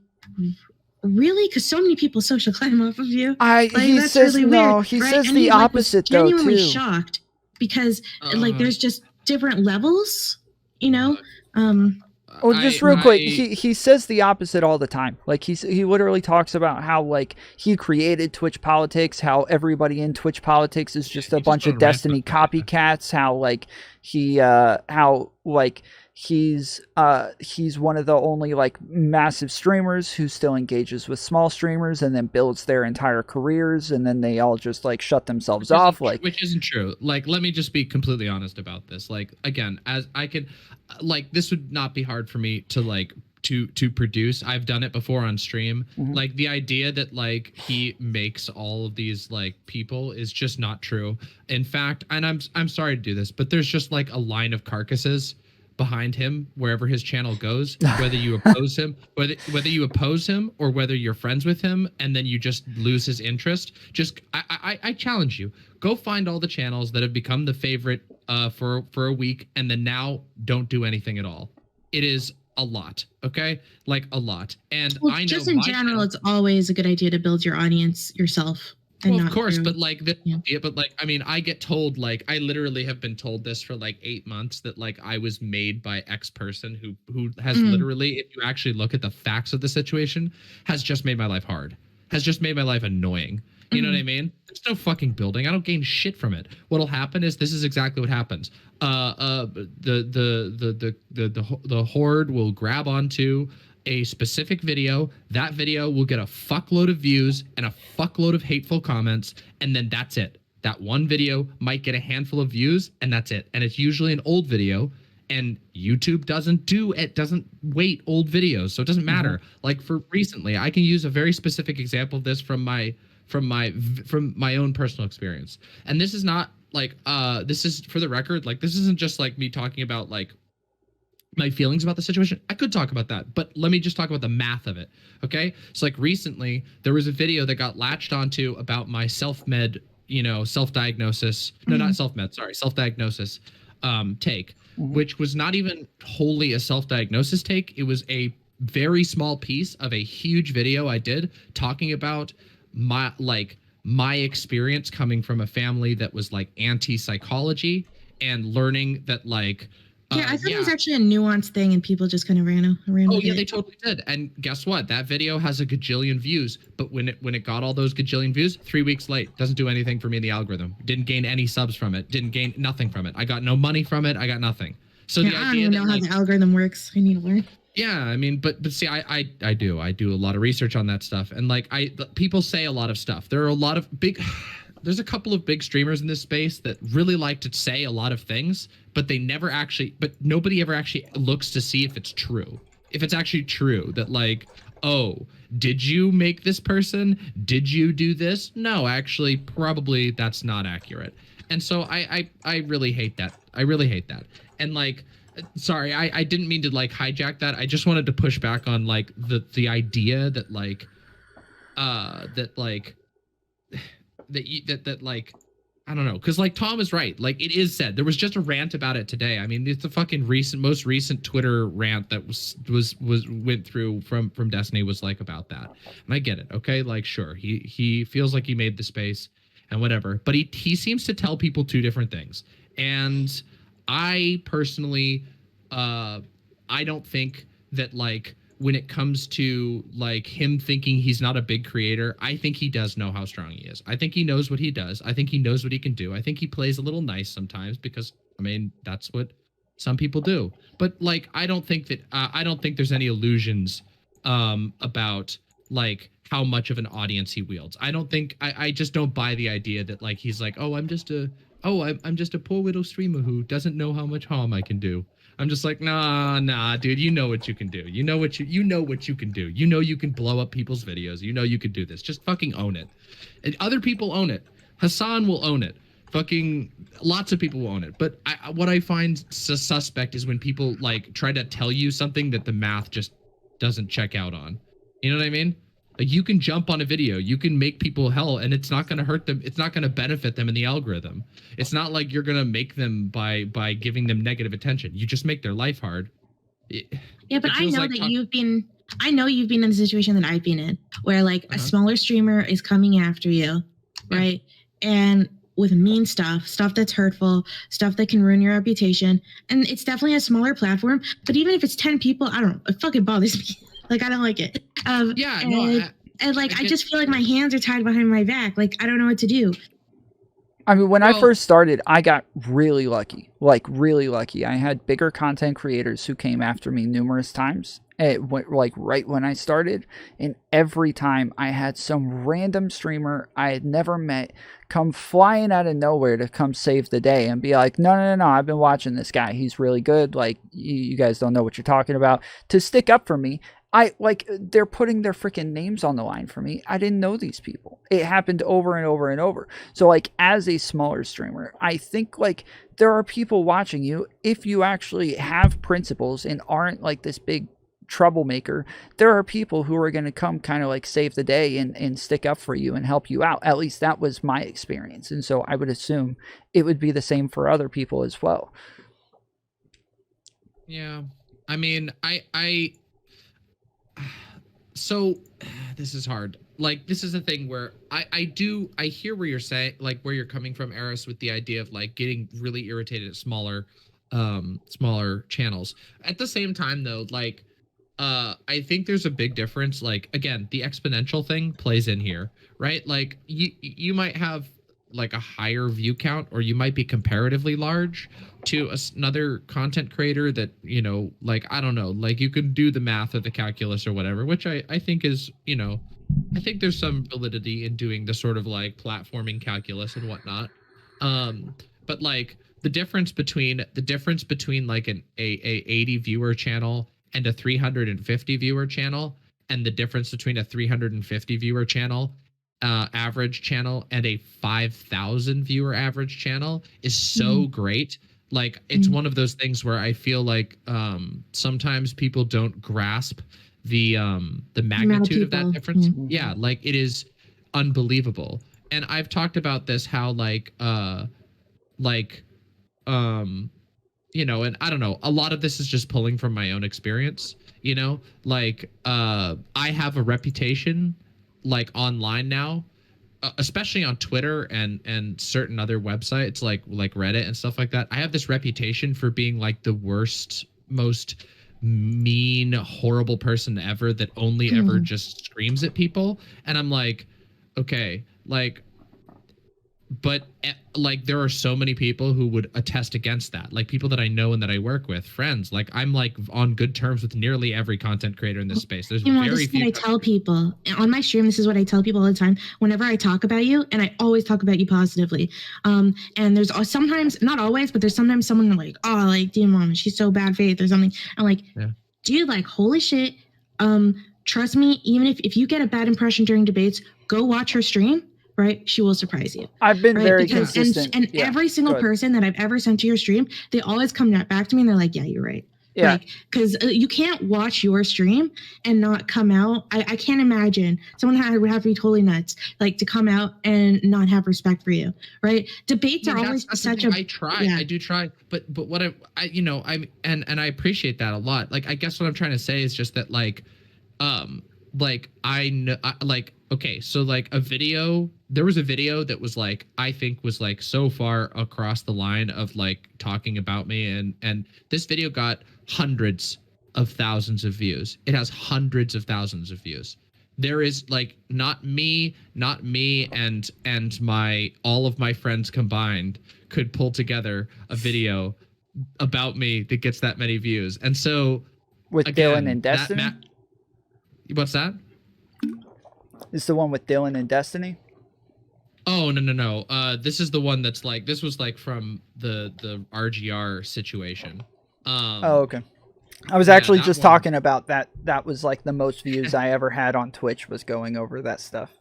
really? Because so many people social climb off of you. He says really no. Weird, he says the opposite though too. Genuinely shocked because like there's just different levels, you know. Just real quick, he says the opposite all the time. Like he literally talks about how like he created Twitch politics, how everybody in Twitch politics is just a bunch of Destiny copycats, how like he's one of the only like massive streamers who still engages with small streamers and then builds their entire careers, and then they all just like shut themselves off. Like, which isn't true. Like, let me just be completely honest about this. Like, again, as I can, like, this would not be hard for me to like to produce. I've done it before on stream. Like the idea that like he makes all of these like people is just not true. In fact, and I'm sorry to do this, but there's just like a line of carcasses behind him wherever his channel goes, whether you oppose him, whether you oppose him or whether you're friends with him, and then you just lose his interest. Just I challenge you, go find all the channels that have become the favorite for a week and then now don't do anything at all. It is a lot, okay? Like a lot. And I know just in general, it's always a good idea to build your audience yourself. Well, of course, but like but like I mean, I get told, like I literally have been told this for like 8 months, that like I was made by X person who has literally, if you actually look at the facts of the situation, has just made my life hard, has just made my life annoying. You know what I mean? There's no fucking building. I don't gain shit from it. What'll happen is this is exactly what happens. The horde will grab onto a specific video. That video will get a fuckload of views and a fuckload of hateful comments, and then that's it. That one video might get a handful of views, and that's it. And it's usually an old video, and YouTube doesn't weight old videos, so it doesn't matter. Like for recently, I can use a very specific example of this from my own personal experience. And this is not like this is, for the record, like this isn't just like me talking about like my feelings about the situation. I could talk about that, but let me just talk about the math of it. Okay. So like recently there was a video that got latched onto about my self-diagnosis, take, which was not even wholly a self-diagnosis take. It was a very small piece of a huge video I did talking about my experience coming from a family that was like anti-psychology and learning that like Yeah, I thought it was actually a nuanced thing, and people just kind of ran Oh with yeah, it. they totally did. And guess what? That video has a gajillion views, but when it got all those gajillion views, 3 weeks late, doesn't do anything for me in the algorithm. Didn't gain any subs from it. Didn't gain nothing from it. I got no money from it. I got nothing. So Yeah, the I don't idea even that, know how the algorithm works. I need to learn. yeah, I mean, but see, I do a lot of research on that stuff, and like people say a lot of stuff. There are a lot of big. There's a couple of big streamers in this space that really like to say a lot of things, but nobody ever actually looks to see if it's true. If it's actually true that, like, oh, did you make this person? Did you do this? No, actually, probably that's not accurate. And so I really hate that. I really hate that. And like, sorry, I didn't mean to like hijack that. I just wanted to push back on like the idea that like, that like, I don't know, because like Tom is right. Like it is said. There was just a rant about it today. I mean, it's the fucking most recent Twitter rant that went through from Destiny was like about that. And I get it. Okay, like sure, he feels like he made the space and whatever, but he seems to tell people two different things. And I personally, I don't think that like, when it comes to like him thinking he's not a big creator, I think he does know how strong he is. I think he knows what he does. I think he knows what he can do. I think he plays a little nice sometimes because, I mean, that's what some people do. But like, I don't think there's any illusions about like how much of an audience he wields. I just don't buy the idea that like he's like, oh, I'm just a poor little streamer who doesn't know how much harm I can do. I'm just like, nah, dude, you know what you can do. You know what you can do. You know you can blow up people's videos. You know you can do this. Just fucking own it. And other people own it. Hassan will own it. Fucking lots of people will own it. But what I find suspect is when people like try to tell you something that the math just doesn't check out on. You know what I mean? Like you can jump on a video, you can make people hell, and it's not going to hurt them. It's not going to benefit them in the algorithm. It's not like you're going to make them by giving them negative attention. You just make their life hard. Yeah, but I know like that you've been in the situation that I've been in, where like a smaller streamer is coming after you, right? And with mean stuff that's hurtful, stuff that can ruin your reputation. And it's definitely a smaller platform, but even if it's 10 people, I don't know, it fucking bothers me. Like, I don't like it. I just feel like my hands are tied behind my back. Like, I don't know what to do. I mean, when I first started, I got really lucky. Like, really lucky. I had bigger content creators who came after me numerous times. It went, like, right when I started. And every time I had some random streamer I had never met come flying out of nowhere to come save the day and be like, no, I've been watching this guy. He's really good. Like, you guys don't know what you're talking about. To stick up for me. They're putting their freaking names on the line for me. I didn't know these people. It happened over and over and over. So like as a smaller streamer, I think like there are people watching you. If you actually have principles and aren't like this big troublemaker, there are people who are going to come kind of like save the day and stick up for you and help you out. At least that was my experience. And so I would assume it would be the same for other people as well. Yeah. I mean, so this is hard. Like, this is a thing where I hear where you're saying, like, where you're coming from, Eris, with the idea of like getting really irritated at smaller channels. At the same time, though, like, I think there's a big difference. Like, again, the exponential thing plays in here, right? Like, you might have like a higher view count, or you might be comparatively large to another content creator that, you know, like, I don't know, like you could do the math or the calculus or whatever, which I think is, you know, I think there's some validity in doing the sort of like platforming calculus and whatnot. But like the difference between like a 80 viewer channel and a 350 viewer channel, and the difference between a 350 viewer channel average channel and a 5,000 viewer average channel is so great. Like, it's one of those things where I feel like sometimes people don't grasp the magnitude of that difference. Yeah, like it is unbelievable. And I've talked about this, how you know, and I don't know, a lot of this is just pulling from my own experience, you know, like I have a reputation like online now especially on Twitter and certain other websites like Reddit and stuff like that, I have this reputation for being like the worst, most mean, horrible person ever that only ever just screams at people. And I'm like, okay, like, but like there are so many people who would attest against that, like people that I know and that I work with, friends. Like I'm like on good terms with nearly every content creator in this space. There's very this is few. what I tell people on my stream. This is what I tell people all the time whenever I talk about you, and I always talk about you positively. And there's sometimes, not always, but there's sometimes someone like, oh, like DemonMama, she's so bad faith or something. I'm like, dude, like holy shit. Trust me, even if you get a bad impression during debates, go watch her stream. Right, she will surprise you. I've been very consistent, and every single person that I've ever sent to your stream, they always come back to me and they're like, "Yeah, you're right." Yeah, like, because you can't watch your stream and not come out. I can't imagine someone would have to be totally nuts, like to come out and not have respect for you. Right? Debates are always such a. I try. I do try, but what I you know and I appreciate that a lot. Like I guess what I'm trying to say is just that like I know like. Okay, so like there was a video that was like, I think was like so far across the line of like talking about me, and this video got hundreds of thousands of views. It has hundreds of thousands of views. There is like not me and all of my friends combined could pull together a video about me that gets that many views. And so with again, Dylan and Destiny? What's that? It's the one with Dylan and Destiny? Oh, no. This is the one that's like, this was like from the RGR situation. Oh, okay. I was actually just talking about that. That was like the most views I ever had on Twitch, was going over that stuff.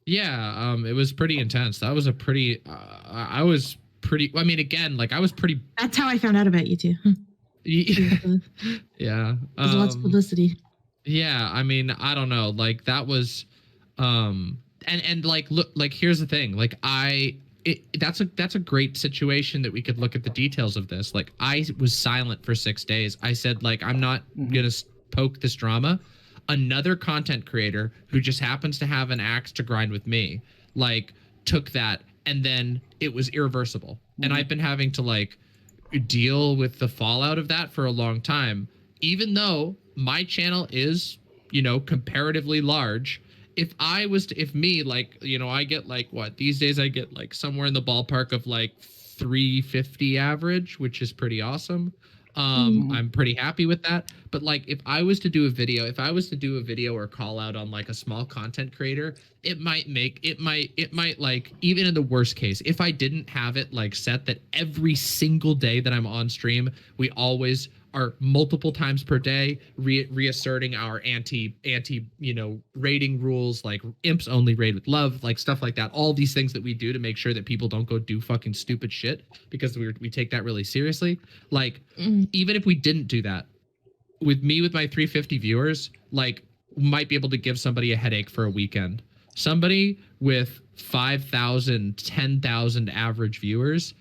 Yeah, it was pretty intense. That was a pretty, I mean, again, like I was pretty. That's how I found out about you too. Yeah. There's lots of publicity. Yeah, I mean, I don't know. Like that was, and like, look, like here's the thing. Like that's a great situation that we could look at the details of this. Like I was silent for 6 days. I said like, I'm not gonna poke this drama. Another content creator who just happens to have an axe to grind with me, like took that, and then it was irreversible. And I've been having to like deal with the fallout of that for a long time, even though my channel is, comparatively large. If me, like, I get like what these days I get like somewhere in the ballpark of like 350 average, which is pretty awesome. I'm pretty happy with that. But like, if I was to do a video or call out on like a small content creator, it might like, even in the worst case, if I didn't have it like set that every single day that I'm on stream, we always are multiple times per day reasserting our anti rating rules, like imps only raid with love, like stuff like that. All these things that we do to make sure that people don't go do fucking stupid shit, because we take that really seriously. Like even if we didn't do that, with my 350 viewers, like might be able to give somebody a headache for a weekend. Somebody with 5,000, 10,000 average viewers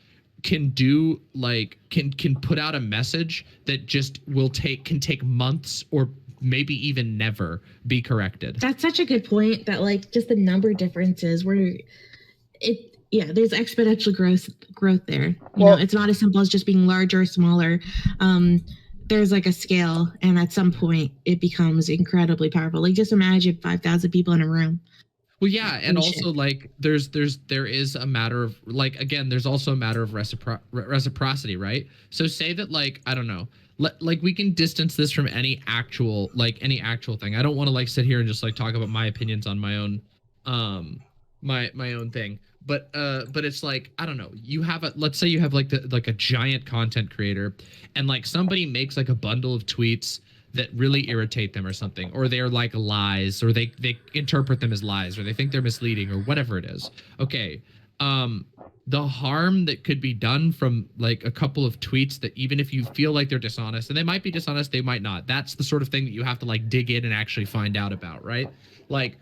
can do like can put out a message that just can take months or maybe even never be corrected. That's such a good point, that like just the number differences where there's exponential growth there. You know, it's not as simple as just being larger or smaller. There's like a scale, and at some point it becomes incredibly powerful. Like just imagine 5,000 people in a room. Well, yeah, and also like there is a matter of like, again, there's also a matter of reciprocity, right? So say that like, I don't know, like we can distance this from any actual thing. I don't want to like sit here and just like talk about my opinions on my own my own thing. But it's like, I don't know, let's say you have like a giant content creator, and like somebody makes like a bundle of tweets that really irritate them or something, or they're like lies, or they interpret them as lies, or they think they're misleading, or whatever it is. Okay. The harm that could be done from like a couple of tweets that, even if you feel like they're dishonest, and they might be dishonest, they might not. That's the sort of thing that you have to like dig in and actually find out about, right? Like,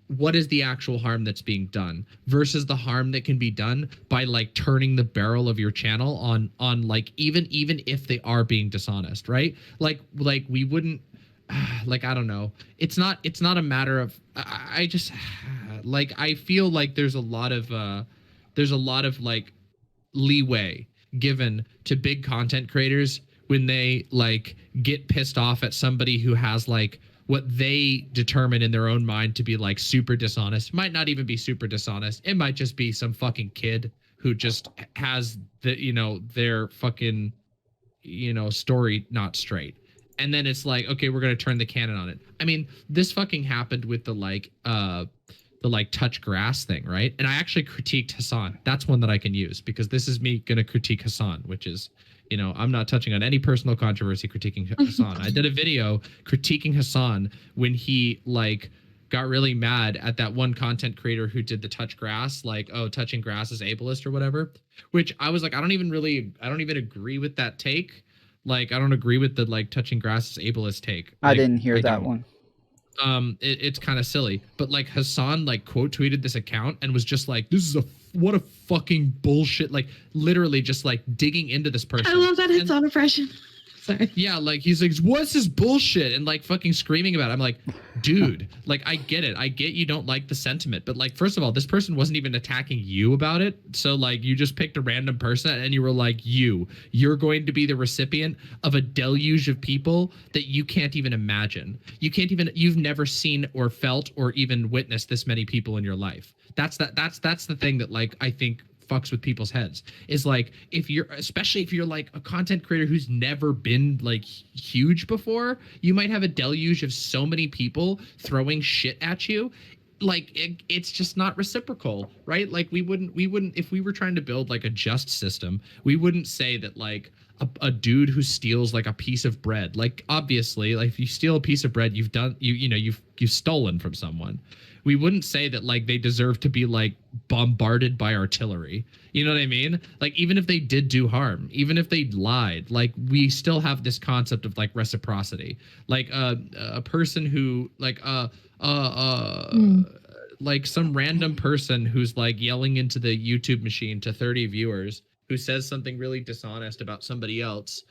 what is the actual harm that's being done versus the harm that can be done by like turning the barrel of your channel on like, even if they are being dishonest, right? Like we wouldn't, like, I don't know. It's not a matter of, I just like I feel like there's a lot of like leeway given to big content creators when they like get pissed off at somebody who has like what they determine in their own mind to be like super dishonest. Might not even be super dishonest. It might just be some fucking kid who just has the, you know, their fucking, you know, story not straight. And then it's like, okay, we're going to turn the cannon on it. I mean, this fucking happened with the touch grass thing, right? And I actually critiqued Hassan. That's one that I can use because this is me going to critique Hassan, which is, you know, I'm not touching on any personal controversy critiquing Hassan. I did a video critiquing Hassan when he like got really mad at that one content creator who did the touch grass, like, oh, touching grass is ableist or whatever, which I was like, I don't even agree with that take. Like, I don't agree with the like touching grass is ableist take. Like, I didn't hear that one. It's kind of silly, but like Hassan like quote tweeted this account and was just like, this is what a fucking bullshit, like literally just like digging into this person. I love that Hassan impression. Sorry. Yeah, like he's like, what's this bullshit? And like fucking screaming about it. I'm like, dude, like I get it. I get you don't like the sentiment, but like, first of all, this person wasn't even attacking you about it. So like you just picked a random person and you were like, you're going to be the recipient of a deluge of people that you can't even imagine. You've never seen or felt or even witnessed this many people in your life. That's the thing that like, I think fucks with people's heads is like, especially if you're like a content creator who's never been like huge before, you might have a deluge of so many people throwing shit at you. Like it's just not reciprocal, right? Like we wouldn't if we were trying to build like a just system, we wouldn't say that like a dude who steals like a piece of bread, like obviously like if you steal a piece of bread, you've stolen from someone. We wouldn't say that like they deserve to be like bombarded by artillery. You know what I mean? Like even if they did do harm, even if they lied, like we still have this concept of like reciprocity. Like a person who like like some random person who's like yelling into the YouTube machine to 30 viewers who says something really dishonest about somebody else,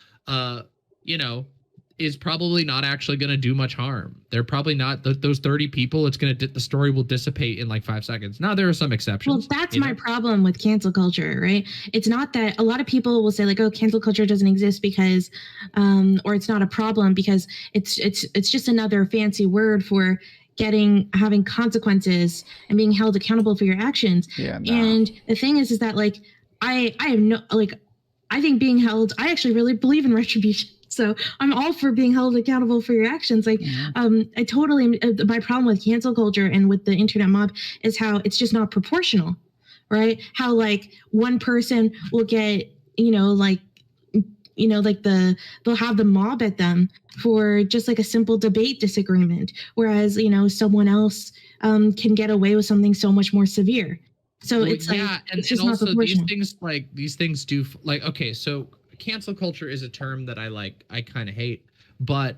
you know, is probably not actually going to do much harm. They're probably not those 30 people. It's going to the story will dissipate in like 5 seconds. Now there are some exceptions. Well, that's my problem with cancel culture, right? It's not that a lot of people will say like, oh, cancel culture doesn't exist because, or it's not a problem because it's just another fancy word for having consequences and being held accountable for your actions. Yeah, no. And the thing is that like, I have no, like, I think being held, I actually really believe in retribution. So I'm all for being held accountable for your actions. Like, I totally, my problem with cancel culture and with the internet mob is how it's just not proportional, right? How like one person will get, they'll have the mob at them for just like a simple debate disagreement. Whereas, someone else can get away with something so much more severe. So it's like, it's just not proportional. These things do like, okay, so cancel culture is a term that I kind of hate, but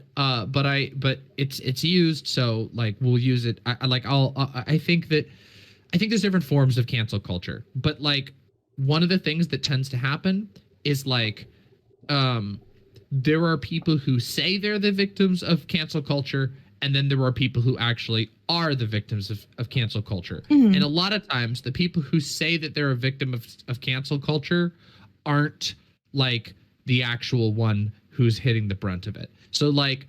it's used. So like, we'll use it. I think there's different forms of cancel culture, but like one of the things that tends to happen is like, there are people who say they're the victims of cancel culture, and then there are people who actually are the victims of cancel culture. Mm-hmm. And a lot of times the people who say that they're a victim of cancel culture aren't like the actual one who's hitting the brunt of it. So like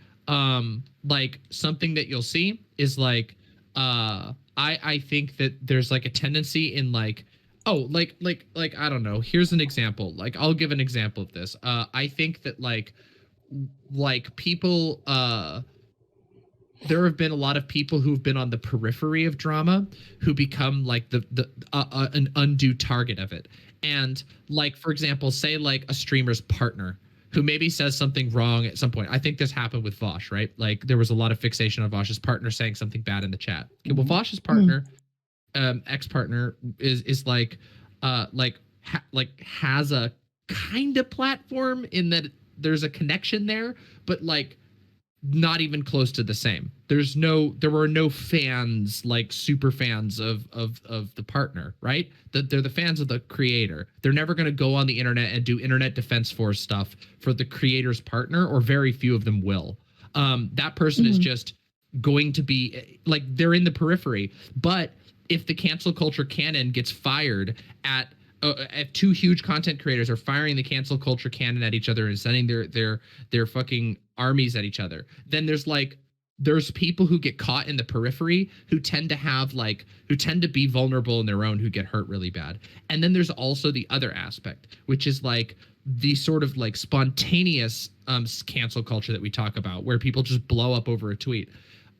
something that you'll see is like, I think that there's like a tendency in like, oh, like, I don't know, here's an example. Like, I'll give an example of this. I think that like people, there have been a lot of people who've been on the periphery of drama who become like an undue target of it. And like, for example, say like a streamer's partner who maybe says something wrong at some point. I think this happened with Vosh, right? Like there was a lot of fixation on Vosh's partner saying something bad in the chat. Okay, well, Vosh's partner, ex-partner is like has a kind of platform in that there's a connection there, but like not even close to the same. There were no fans, like super fans of the partner, right? They're the fans of the creator. They're never going to go on the internet and do internet defense force stuff for the creator's partner, or very few of them will. That person is just going to be like, they're in the periphery, but if the cancel culture canon gets fired at if two huge content creators are firing the cancel culture canon at each other and sending their fucking armies at each other, then there's people who get caught in the periphery who tend to be vulnerable in their own, who get hurt really bad. And then there's also the other aspect, which is like the sort of like spontaneous cancel culture that we talk about, where people just blow up over a tweet.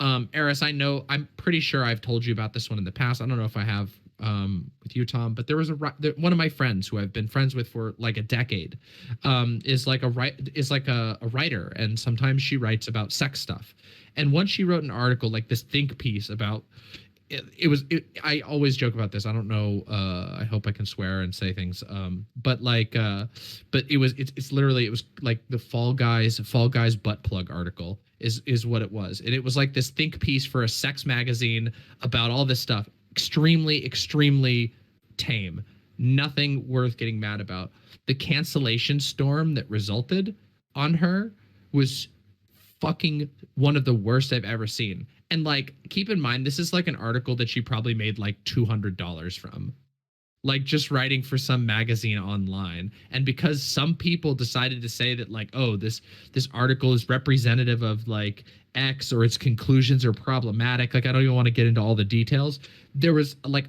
Eris, I'm pretty sure I've told you about this one in the past. I don't know if I have with you, Tom, but there was one of my friends who I've been friends with for like a decade, is like a writer, and sometimes she writes about sex stuff. And once she wrote an article, like this think piece about I always joke about this. I don't know. I hope I can swear and say things. But it's literally, it was like the Fall Guys butt plug article is what it was. And it was like this think piece for a sex magazine about all this stuff. Extremely, extremely tame. Nothing worth getting mad about. The cancellation storm that resulted on her was fucking one of the worst I've ever seen. And like, keep in mind, this is like an article that she probably made like $200 from, like just writing for some magazine online. And because some people decided to say that like, oh, this article is representative of like X, or its conclusions are problematic. Like, I don't even want to get into all the details. There was like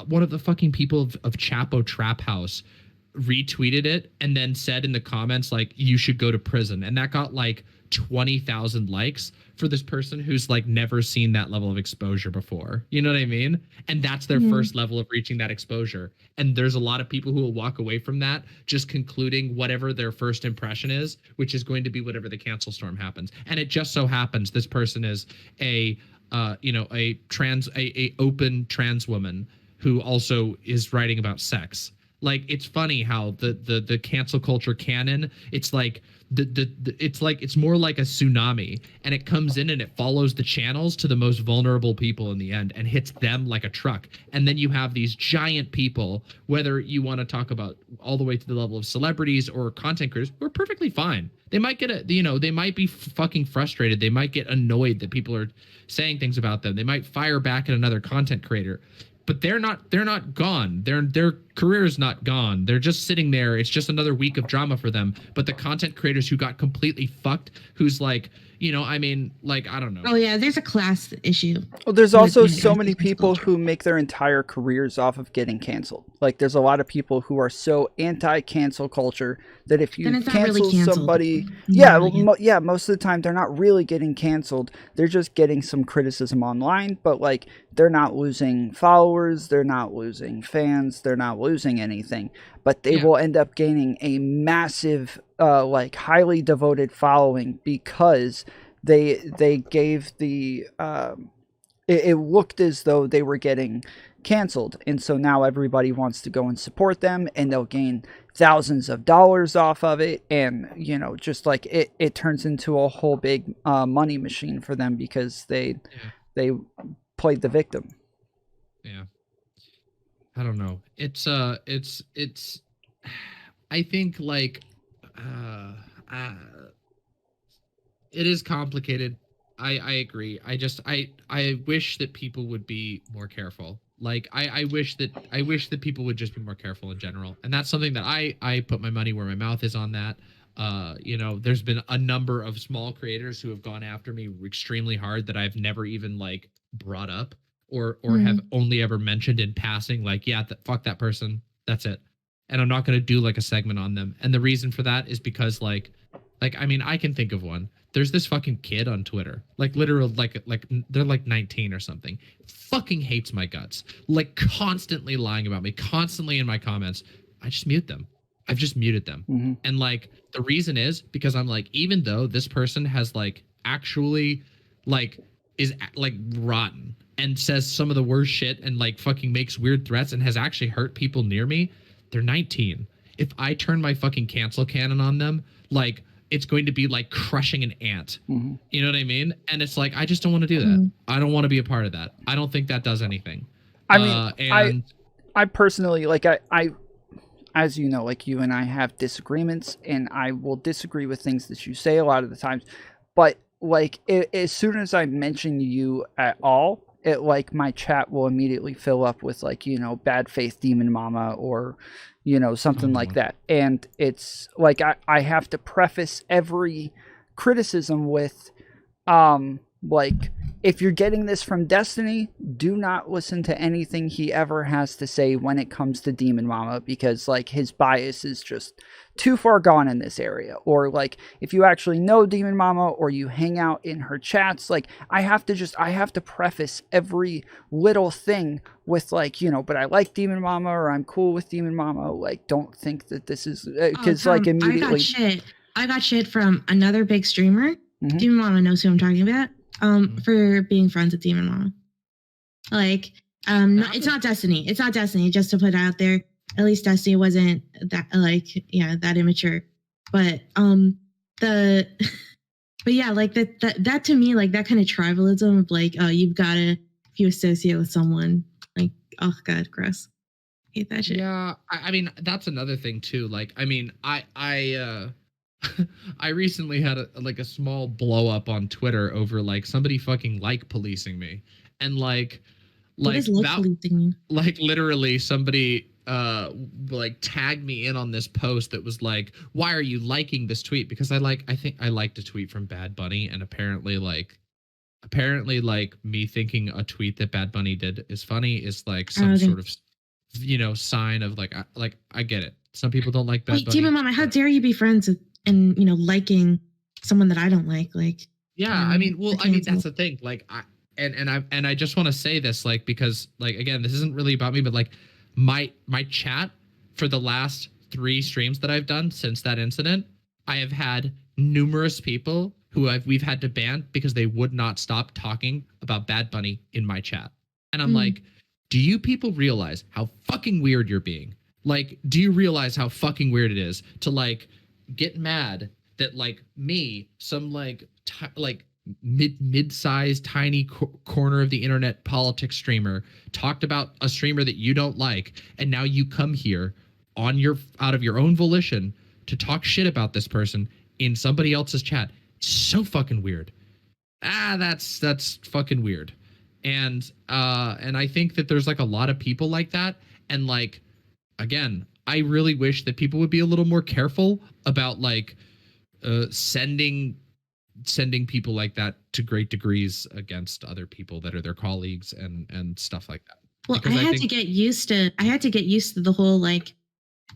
one of the fucking people of Chapo Trap House retweeted it and then said in the comments, like, you should go to prison. And that got like 20,000 likes for this person who's like never seen that level of exposure before. You know what I mean? And that's their first level of reaching that exposure. And there's a lot of people who will walk away from that just concluding whatever their first impression is, which is going to be whatever the cancel storm happens. And it just so happens this person is a open trans woman who also is writing about sex. Like, it's funny how the cancel culture canon, it's like it's more like a tsunami, and it comes in and it follows the channels to the most vulnerable people in the end and hits them like a truck. And then you have these giant people, whether you want to talk about all the way to the level of celebrities or content creators, who are perfectly fine. They might they might be fucking frustrated. They might get annoyed that people are saying things about them. They might fire back at another content creator. But they're not gone. Their career is not gone. They're just sitting there. It's just another week of drama for them. But the content creators who got completely fucked, who's like, I mean, like, I don't know. Oh yeah, there's a class issue. Well, there's also so many people who make their entire careers off of getting canceled. Like, there's a lot of people who are so anti-cancel culture that if you cancel somebody, most of the time they're not really getting canceled. They're just getting some criticism online, but like, they're not losing followers, they're not losing fans, they're not losing anything. But they will end up gaining a massive, like, highly devoted following because they gave the it looked as though they were getting canceled, and so now everybody wants to go and support them, and they'll gain thousands of dollars off of it, and just like it turns into a whole big money machine for them because they played the victim. Yeah. I don't know. It's I think like it is complicated. I agree. I wish that people would be more careful. Like, I wish that people would just be more careful in general. And that's something that I put my money where my mouth is on that. There's been a number of small creators who have gone after me extremely hard that I've never even like brought up or have only ever mentioned in passing, like, fuck that person. That's it. And I'm not going to do like a segment on them. And the reason for that is because like, I mean, I can think of one. There's this fucking kid on Twitter, like literal, like they're like 19 or something. Fucking hates my guts. Like, constantly lying about me, constantly in my comments. I just mute them. I've just muted them. Mm-hmm. And like, the reason is because I'm like, even though this person has like actually like is like rotten and says some of the worst shit and like fucking makes weird threats and has actually hurt people near me, they're 19. If I turn my fucking cancel cannon on them, like, it's going to be like crushing an ant. Mm-hmm. You know what I mean? And it's like, I just don't want to do that. Mm-hmm. I don't want to be a part of that. I don't think that does anything. I mean, I personally, like, I as you know, like, you and I have disagreements, and I will disagree with things that you say a lot of the times. But like, as soon as I mention you at all, it like my chat will immediately fill up with like, you know, bad faith DemonMama or, you know, something like that. And it's like I have to preface every criticism with like, if you're getting this from Destiny, do not listen to anything he ever has to say when it comes to DemonMama, because like his bias is just too far gone in this area. Or like, if you actually know DemonMama or you hang out in her chats, like I have to preface every little thing with like, you know, but I like DemonMama or I'm cool with DemonMama. Like, don't think that this is because like immediately I got shit from another big streamer. DemonMama knows who I'm talking about. For being friends with DemonMama. Like, it's not Destiny. It's not Destiny, just to put it out there. At least Destiny wasn't that, like, yeah, that immature. But, but yeah, like that to me, like that kind of tribalism of like, oh, you've got to, if you associate with someone, like, oh God, gross. Hate that shit. Yeah, I mean, that's another thing too. Like, I mean, I recently had a small blow up on Twitter over like somebody fucking like policing me, and like policing mean? Like literally somebody like tagged me in on this post that was like, why are you liking this tweet? Because I think I liked a tweet from Bad Bunny, and apparently me thinking a tweet that Bad Bunny did is funny is like some sort of, you know, sign of like I get it. Some people don't like Bad Bunny. DemonMama, how dare you be friends with and, you know, liking someone that I don't like, yeah, I mean, well, I mean, that's the thing. Like, I just want to say this, like, because, like, again, this isn't really about me, but like, my chat for the last 3 streams that I've done since that incident, I have had numerous people who we've had to ban because they would not stop talking about Bad Bunny in my chat, and I'm like, do you people realize how fucking weird you're being? Like, do you realize how fucking weird it is to like get mad that like me, some like mid-sized tiny corner of the internet politics streamer, talked about a streamer that you don't like, and now you come here on out of your own volition to talk shit about this person in somebody else's chat? It's so fucking weird. That's fucking weird. And I think that there's like a lot of people like that, and like, again, I really wish that people would be a little more careful about like sending people like that to great degrees against other people that are their colleagues and stuff like that. Well, I had to get used to the whole like,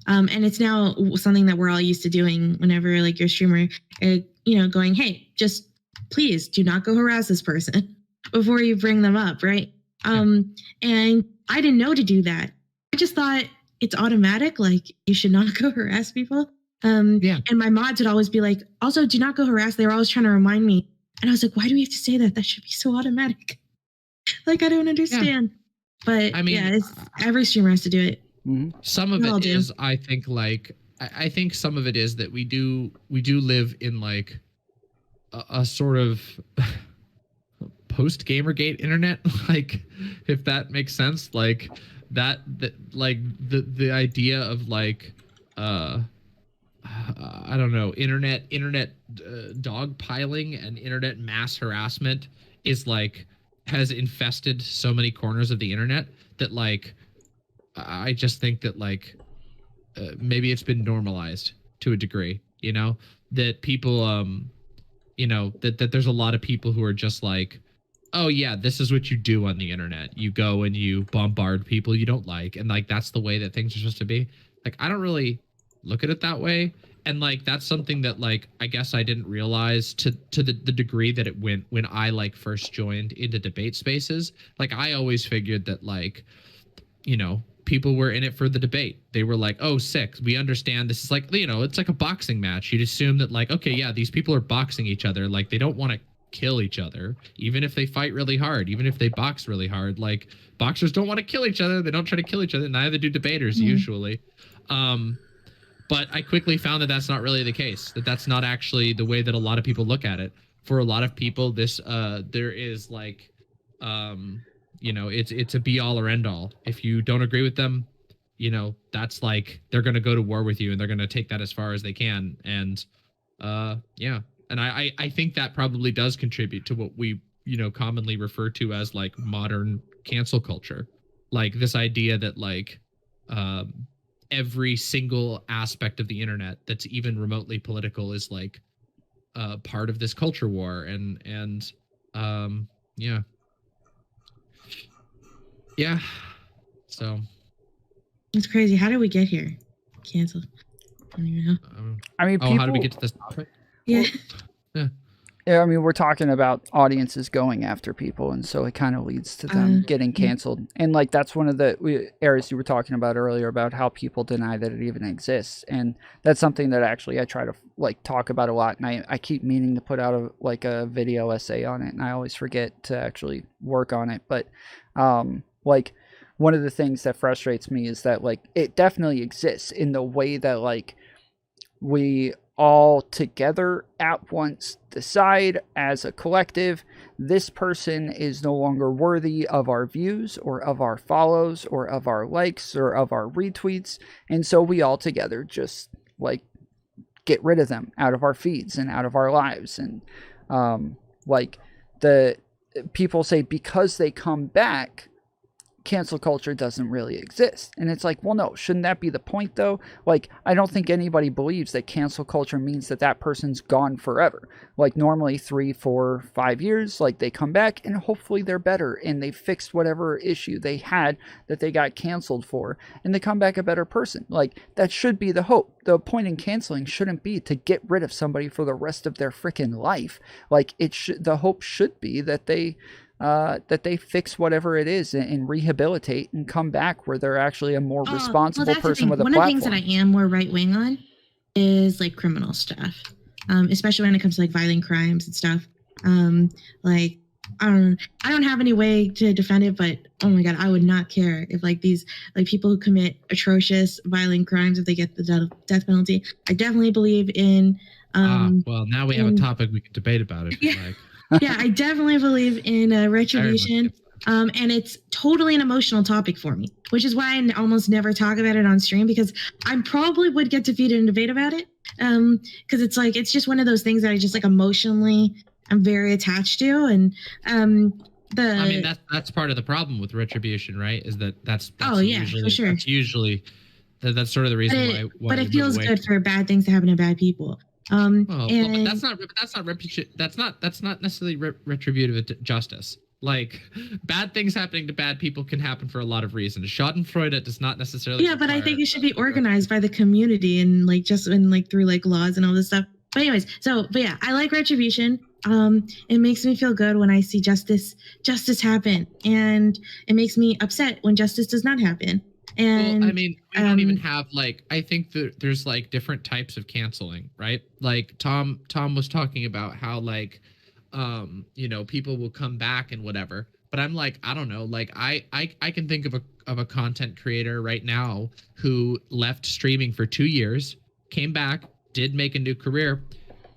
and it's now something that we're all used to doing whenever like your streamer, you know, going, hey, just please do not go harass this person before you bring them up, right? And I didn't know to do that. I just thought it's automatic, like you should not go harass people. And my mods would always be like, also do not go harass. They were always trying to remind me. And I was like, why do we have to say that? That should be so automatic. Like, I don't understand. But I mean, every streamer has to do it. Some of it is, I think, like, I think some of it is that we do live in like a sort of post Gamergate internet, like, if that makes sense. Like that like the idea of like I don't know, internet dogpiling and internet mass harassment is like has infested so many corners of the internet that like I just think that like maybe it's been normalized to a degree, you know, that people you know, that there's a lot of people who are just like, oh yeah, this is what you do on the internet. You go and you bombard people you don't like, and like that's the way that things are supposed to be. Like, I don't really look at it that way, and like that's something that like I guess I didn't realize to the degree that it went when I like first joined into debate spaces. Like, I always figured that like, you know, people were in it for the debate. They were like, oh, sick, we understand this is like, you know, it's like a boxing match. You'd assume that like, okay, yeah, these people are boxing each other, like they don't want to kill each other, even if they fight really hard, even if they box really hard. Like, boxers don't want to kill each other, they don't try to kill each other, neither do debaters usually. But I quickly found that that's not really the case, that that's not actually the way that a lot of people look at it. For a lot of people, this there is like you know, it's a be all or end all. If you don't agree with them, you know, that's like they're going to go to war with you, and they're going to take that as far as they can. And yeah, and I think that probably does contribute to what we commonly referred to as like modern cancel culture. Like this idea that like every single aspect of the internet that's even remotely political is like part of this culture war. And yeah. So it's crazy. How did we get here? Cancel. I don't even know. I mean, people, how did we get to this topic? Yeah. Yeah, I mean, we're talking about audiences going after people, and so it kind of leads to them getting canceled. And like that's one of the areas you were talking about earlier about how people deny that it even exists, and that's something that actually I try to like talk about a lot. And I keep meaning to put out a video essay on it, and I always forget to actually work on it. But like one of the things that frustrates me is that like it definitely exists in the way that like we all together at once decide as a collective, this person is no longer worthy of our views or of our follows or of our likes or of our retweets. And so we all together just like get rid of them out of our feeds and out of our lives. And like the people say because they come back, cancel culture doesn't really exist. And it's like, well, no, shouldn't that be the point though? Like, I don't think anybody believes that cancel culture means that that person's gone forever. Like normally 3, 4, 5 years, like they come back and hopefully they're better and they fixed whatever issue they had that they got canceled for and they come back a better person. Like that should be the hope. The point in canceling shouldn't be to get rid of somebody for the rest of their freaking life. Like the hope should be that they fix whatever it is and rehabilitate and come back where they're actually a more responsible person with a platform. One of the things that I am more right wing on is like criminal stuff, especially when it comes to like violent crimes and stuff. Like I don't have any way to defend it, but oh my god, I would not care if like these like people who commit atrocious violent crimes if they get the death penalty. I definitely believe in. Well, now we have a topic we could debate about it. Yeah. Like. Yeah, I definitely believe in retribution, and it's totally an emotional topic for me, which is why I almost never talk about it on stream because I probably would get defeated in debate about it, because it's like it's just one of those things that I just like emotionally I'm very attached to, and I mean that's part of the problem with retribution, right? Is that's usually, for sure. That's usually that's sort of the reason why. But it feels good for bad things to happen to bad people. But that's not necessarily retributive justice. Like bad things happening to bad people can happen for a lot of reasons. Schadenfreude does not necessarily. Yeah, but I think it should be organized by the community and like just in like through like laws and all this stuff. But anyways, but yeah, I like retribution. It makes me feel good when I see justice happen, and it makes me upset when justice does not happen. And well, I mean, we don't even have like I think that there's like different types of canceling, right? Like Tom was talking about how like people will come back and whatever. But I'm like, I don't know, like I can think of a content creator right now who left streaming for 2 years, came back, did make a new career,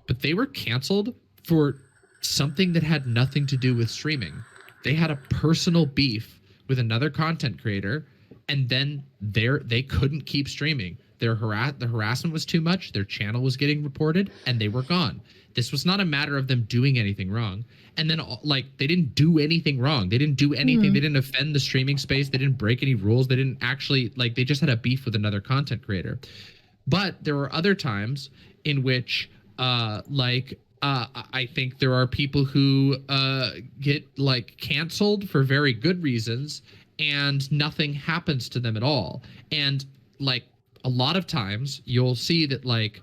but they were canceled for something that had nothing to do with streaming. They had a personal beef with another content creator. And then they couldn't keep streaming. The harassment was too much. Their channel was getting reported, and they were gone. This was not a matter of them doing anything wrong. And then, like, they didn't do anything wrong. They didn't do anything. Mm-hmm. They didn't offend the streaming space. They didn't break any rules. They didn't actually, like, they just had a beef with another content creator. But there were other times in which, I think there are people who get, like, canceled for very good reasons, and nothing happens to them at all. And like a lot of times you'll see that like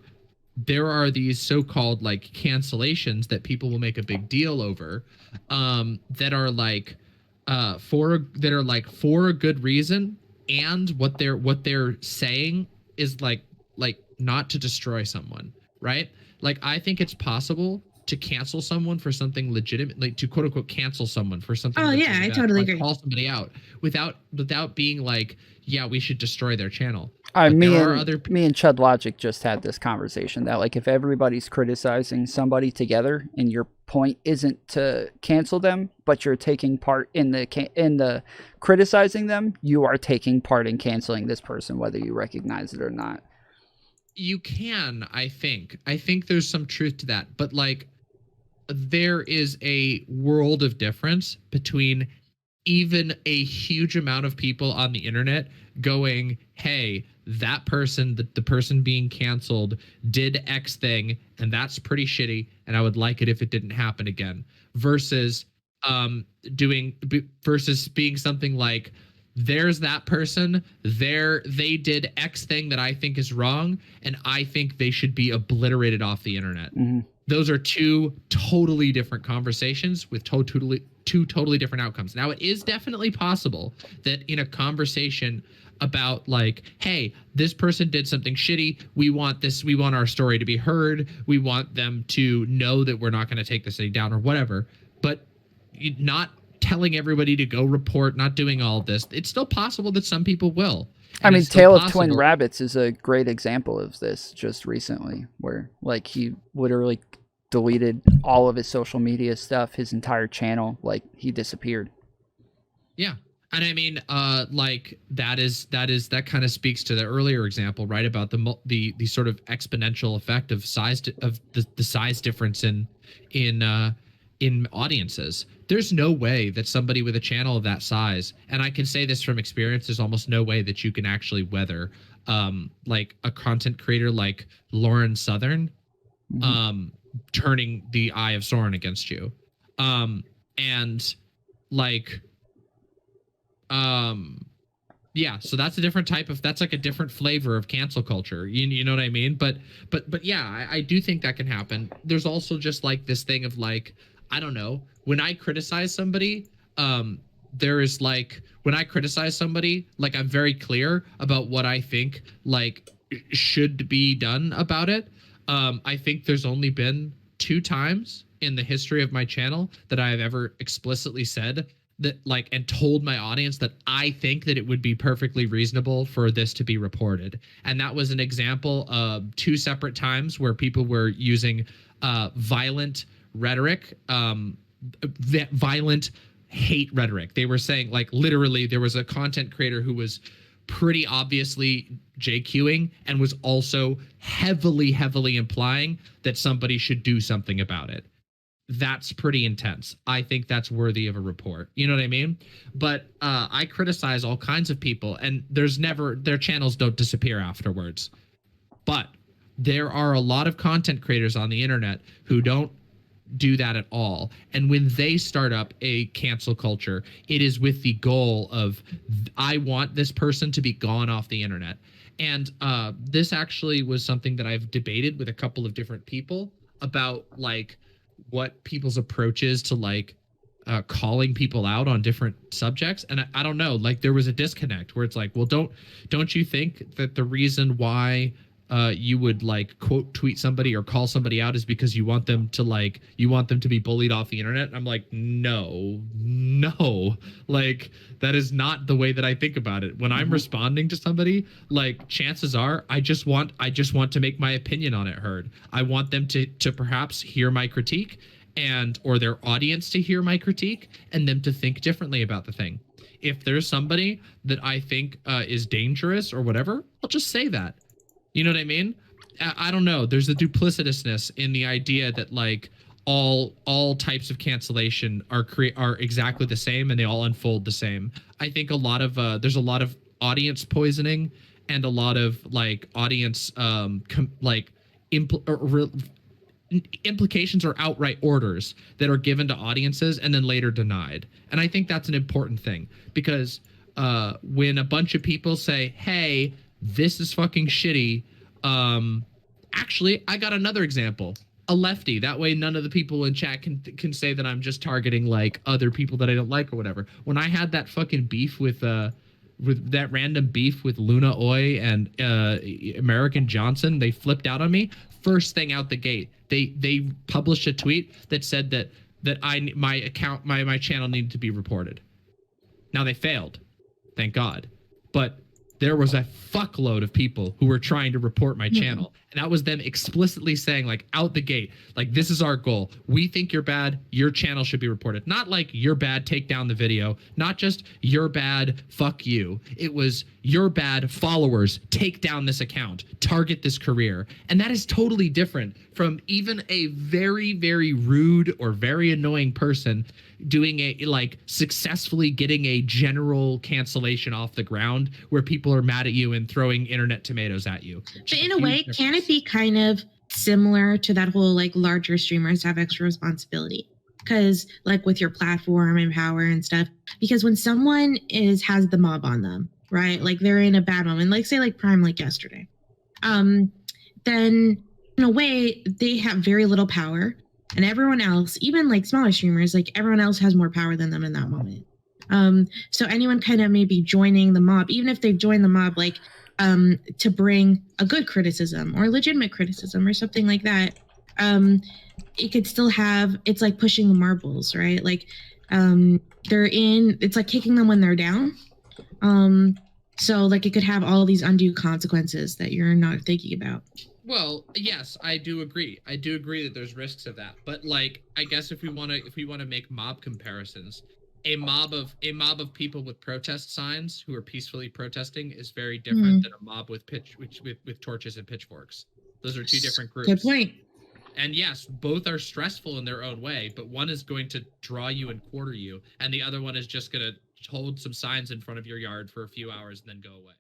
there are these so-called like cancellations that people will make a big deal over, that are like for a good reason, and what they're saying is like not to destroy someone, right? Like I think it's possible to cancel someone for something legitimate, like to quote unquote cancel someone for something. Oh yeah, I totally agree. Call somebody out without being like, yeah, we should destroy their channel. Me and Chud Logic just had this conversation that like if everybody's criticizing somebody together and your point isn't to cancel them, but you're taking part in the criticizing them, you are taking part in canceling this person, whether you recognize it or not. You can, I think there's some truth to that, but like there is a world of difference between even a huge amount of people on the internet going, hey, that person, the person being canceled did X thing, and that's pretty shitty, and I would like it if it didn't happen again, versus being something like, there's that person there, they did X thing that I think is wrong, and I think they should be obliterated off the internet. Mm-hmm. Those are two totally different conversations with two totally different outcomes. Now, it is definitely possible that in a conversation about like, hey, this person did something shitty, we want our story to be heard, we want them to know that we're not going to take this thing down or whatever, but not telling everybody to go report, not doing all of this, it's still possible that some people will. I mean, Tale of Twin Rabbits is a great example of this just recently, where like he literally deleted all of his social media stuff, his entire channel, like he disappeared. Yeah. And I mean, like that kind of speaks to the earlier example, right? About the sort of exponential effect of the size difference in audiences. There's no way that somebody with a channel of that size, and I can say this from experience, there's almost no way that you can actually weather like a content creator like Lauren Southern turning the Eye of Sauron against you. And like yeah, so that's a different type of, that's like a different flavor of cancel culture. You know what I mean? But yeah, I do think that can happen. There's also just like this thing of like, I don't know, when I criticize somebody, there is like, when I criticize somebody, like I'm very clear about what I think like should be done about it. I think there's only been 2 times in the history of my channel that I have ever explicitly said that like, and told my audience that I think that it would be perfectly reasonable for this to be reported. And that was an example of 2 separate times where people were using violent rhetoric, violent hate rhetoric. They were saying like, literally there was a content creator who was pretty obviously JQing and was also heavily implying that somebody should do something about it. That's pretty intense. I think that's worthy of a report. You know what I mean? But I criticize all kinds of people, and their channels don't disappear afterwards. But there are a lot of content creators on the internet who don't do that at all. And when they start up a cancel culture, it is with the goal of, I want this person to be gone off the internet. And this actually was something that I've debated with a couple of different people about like what people's approach is to like calling people out on different subjects. And I don't know, like there was a disconnect where it's like, well, don't you think that the reason why you would like quote tweet somebody or call somebody out is because you want them to be bullied off the internet? And I'm like, no, like that is not the way that I think about it. When I'm responding to somebody, like chances are I just want to make my opinion on it heard. I want them to perhaps hear my critique or their audience to hear my critique and them to think differently about the thing. If there's somebody that I think is dangerous or whatever, I'll just say that. You know what I mean? I don't know. There's a duplicitousness in the idea that like all types of cancellation are exactly the same and they all unfold the same. I think there's a lot of audience poisoning and a lot of like audience implications or outright orders that are given to audiences and then later denied. And I think that's an important thing because when a bunch of people say, hey, this is fucking shitty. Actually, I got another example. A lefty. That way none of the people in chat can say that I'm just targeting like other people that I don't like or whatever. When I had that fucking beef with that random beef with Luna Oi and American Johnson, they flipped out on me. First thing out the gate, they published a tweet that said that my channel needed to be reported. Now they failed. Thank God. But there was a fuckload of people who were trying to report my channel. And that was them explicitly saying, like, out the gate, like, this is our goal. We think you're bad. Your channel should be reported. Not like, you're bad, take down the video. Not just, you're bad, fuck you. It was, you're bad, followers, take down this account, target this career. And that is totally different from even a very, very rude or very annoying person doing a, like, successfully getting a general cancellation off the ground where people are mad at you and throwing internet tomatoes at you. But in a way, can it be kind of similar to that whole, like, larger streamers have extra responsibility? Because, like, with your platform and power and stuff, because when someone has the mob on them, right, like, they're in a bad moment, like, say, like, Prime, like yesterday, then in a way they have very little power, and everyone else, even like smaller streamers, like, everyone else has more power than them in that moment. So anyone kind of maybe joining the mob, even if they've joined the mob, like, to bring a good criticism or legitimate criticism or something like that, it could still have, it's like pushing the marbles, right? Like, it's like kicking them when they're down. So, like, it could have all these undue consequences that you're not thinking about. Well, yes, I do agree. I do agree that there's risks of that. But, like, I guess if we want to make mob comparisons, a mob of people with protest signs who are peacefully protesting is very different than a mob with torches and pitchforks. Those are two different groups. Good point. And yes, both are stressful in their own way, but one is going to draw you and quarter you, and the other one is just going to hold some signs in front of your yard for a few hours and then go away.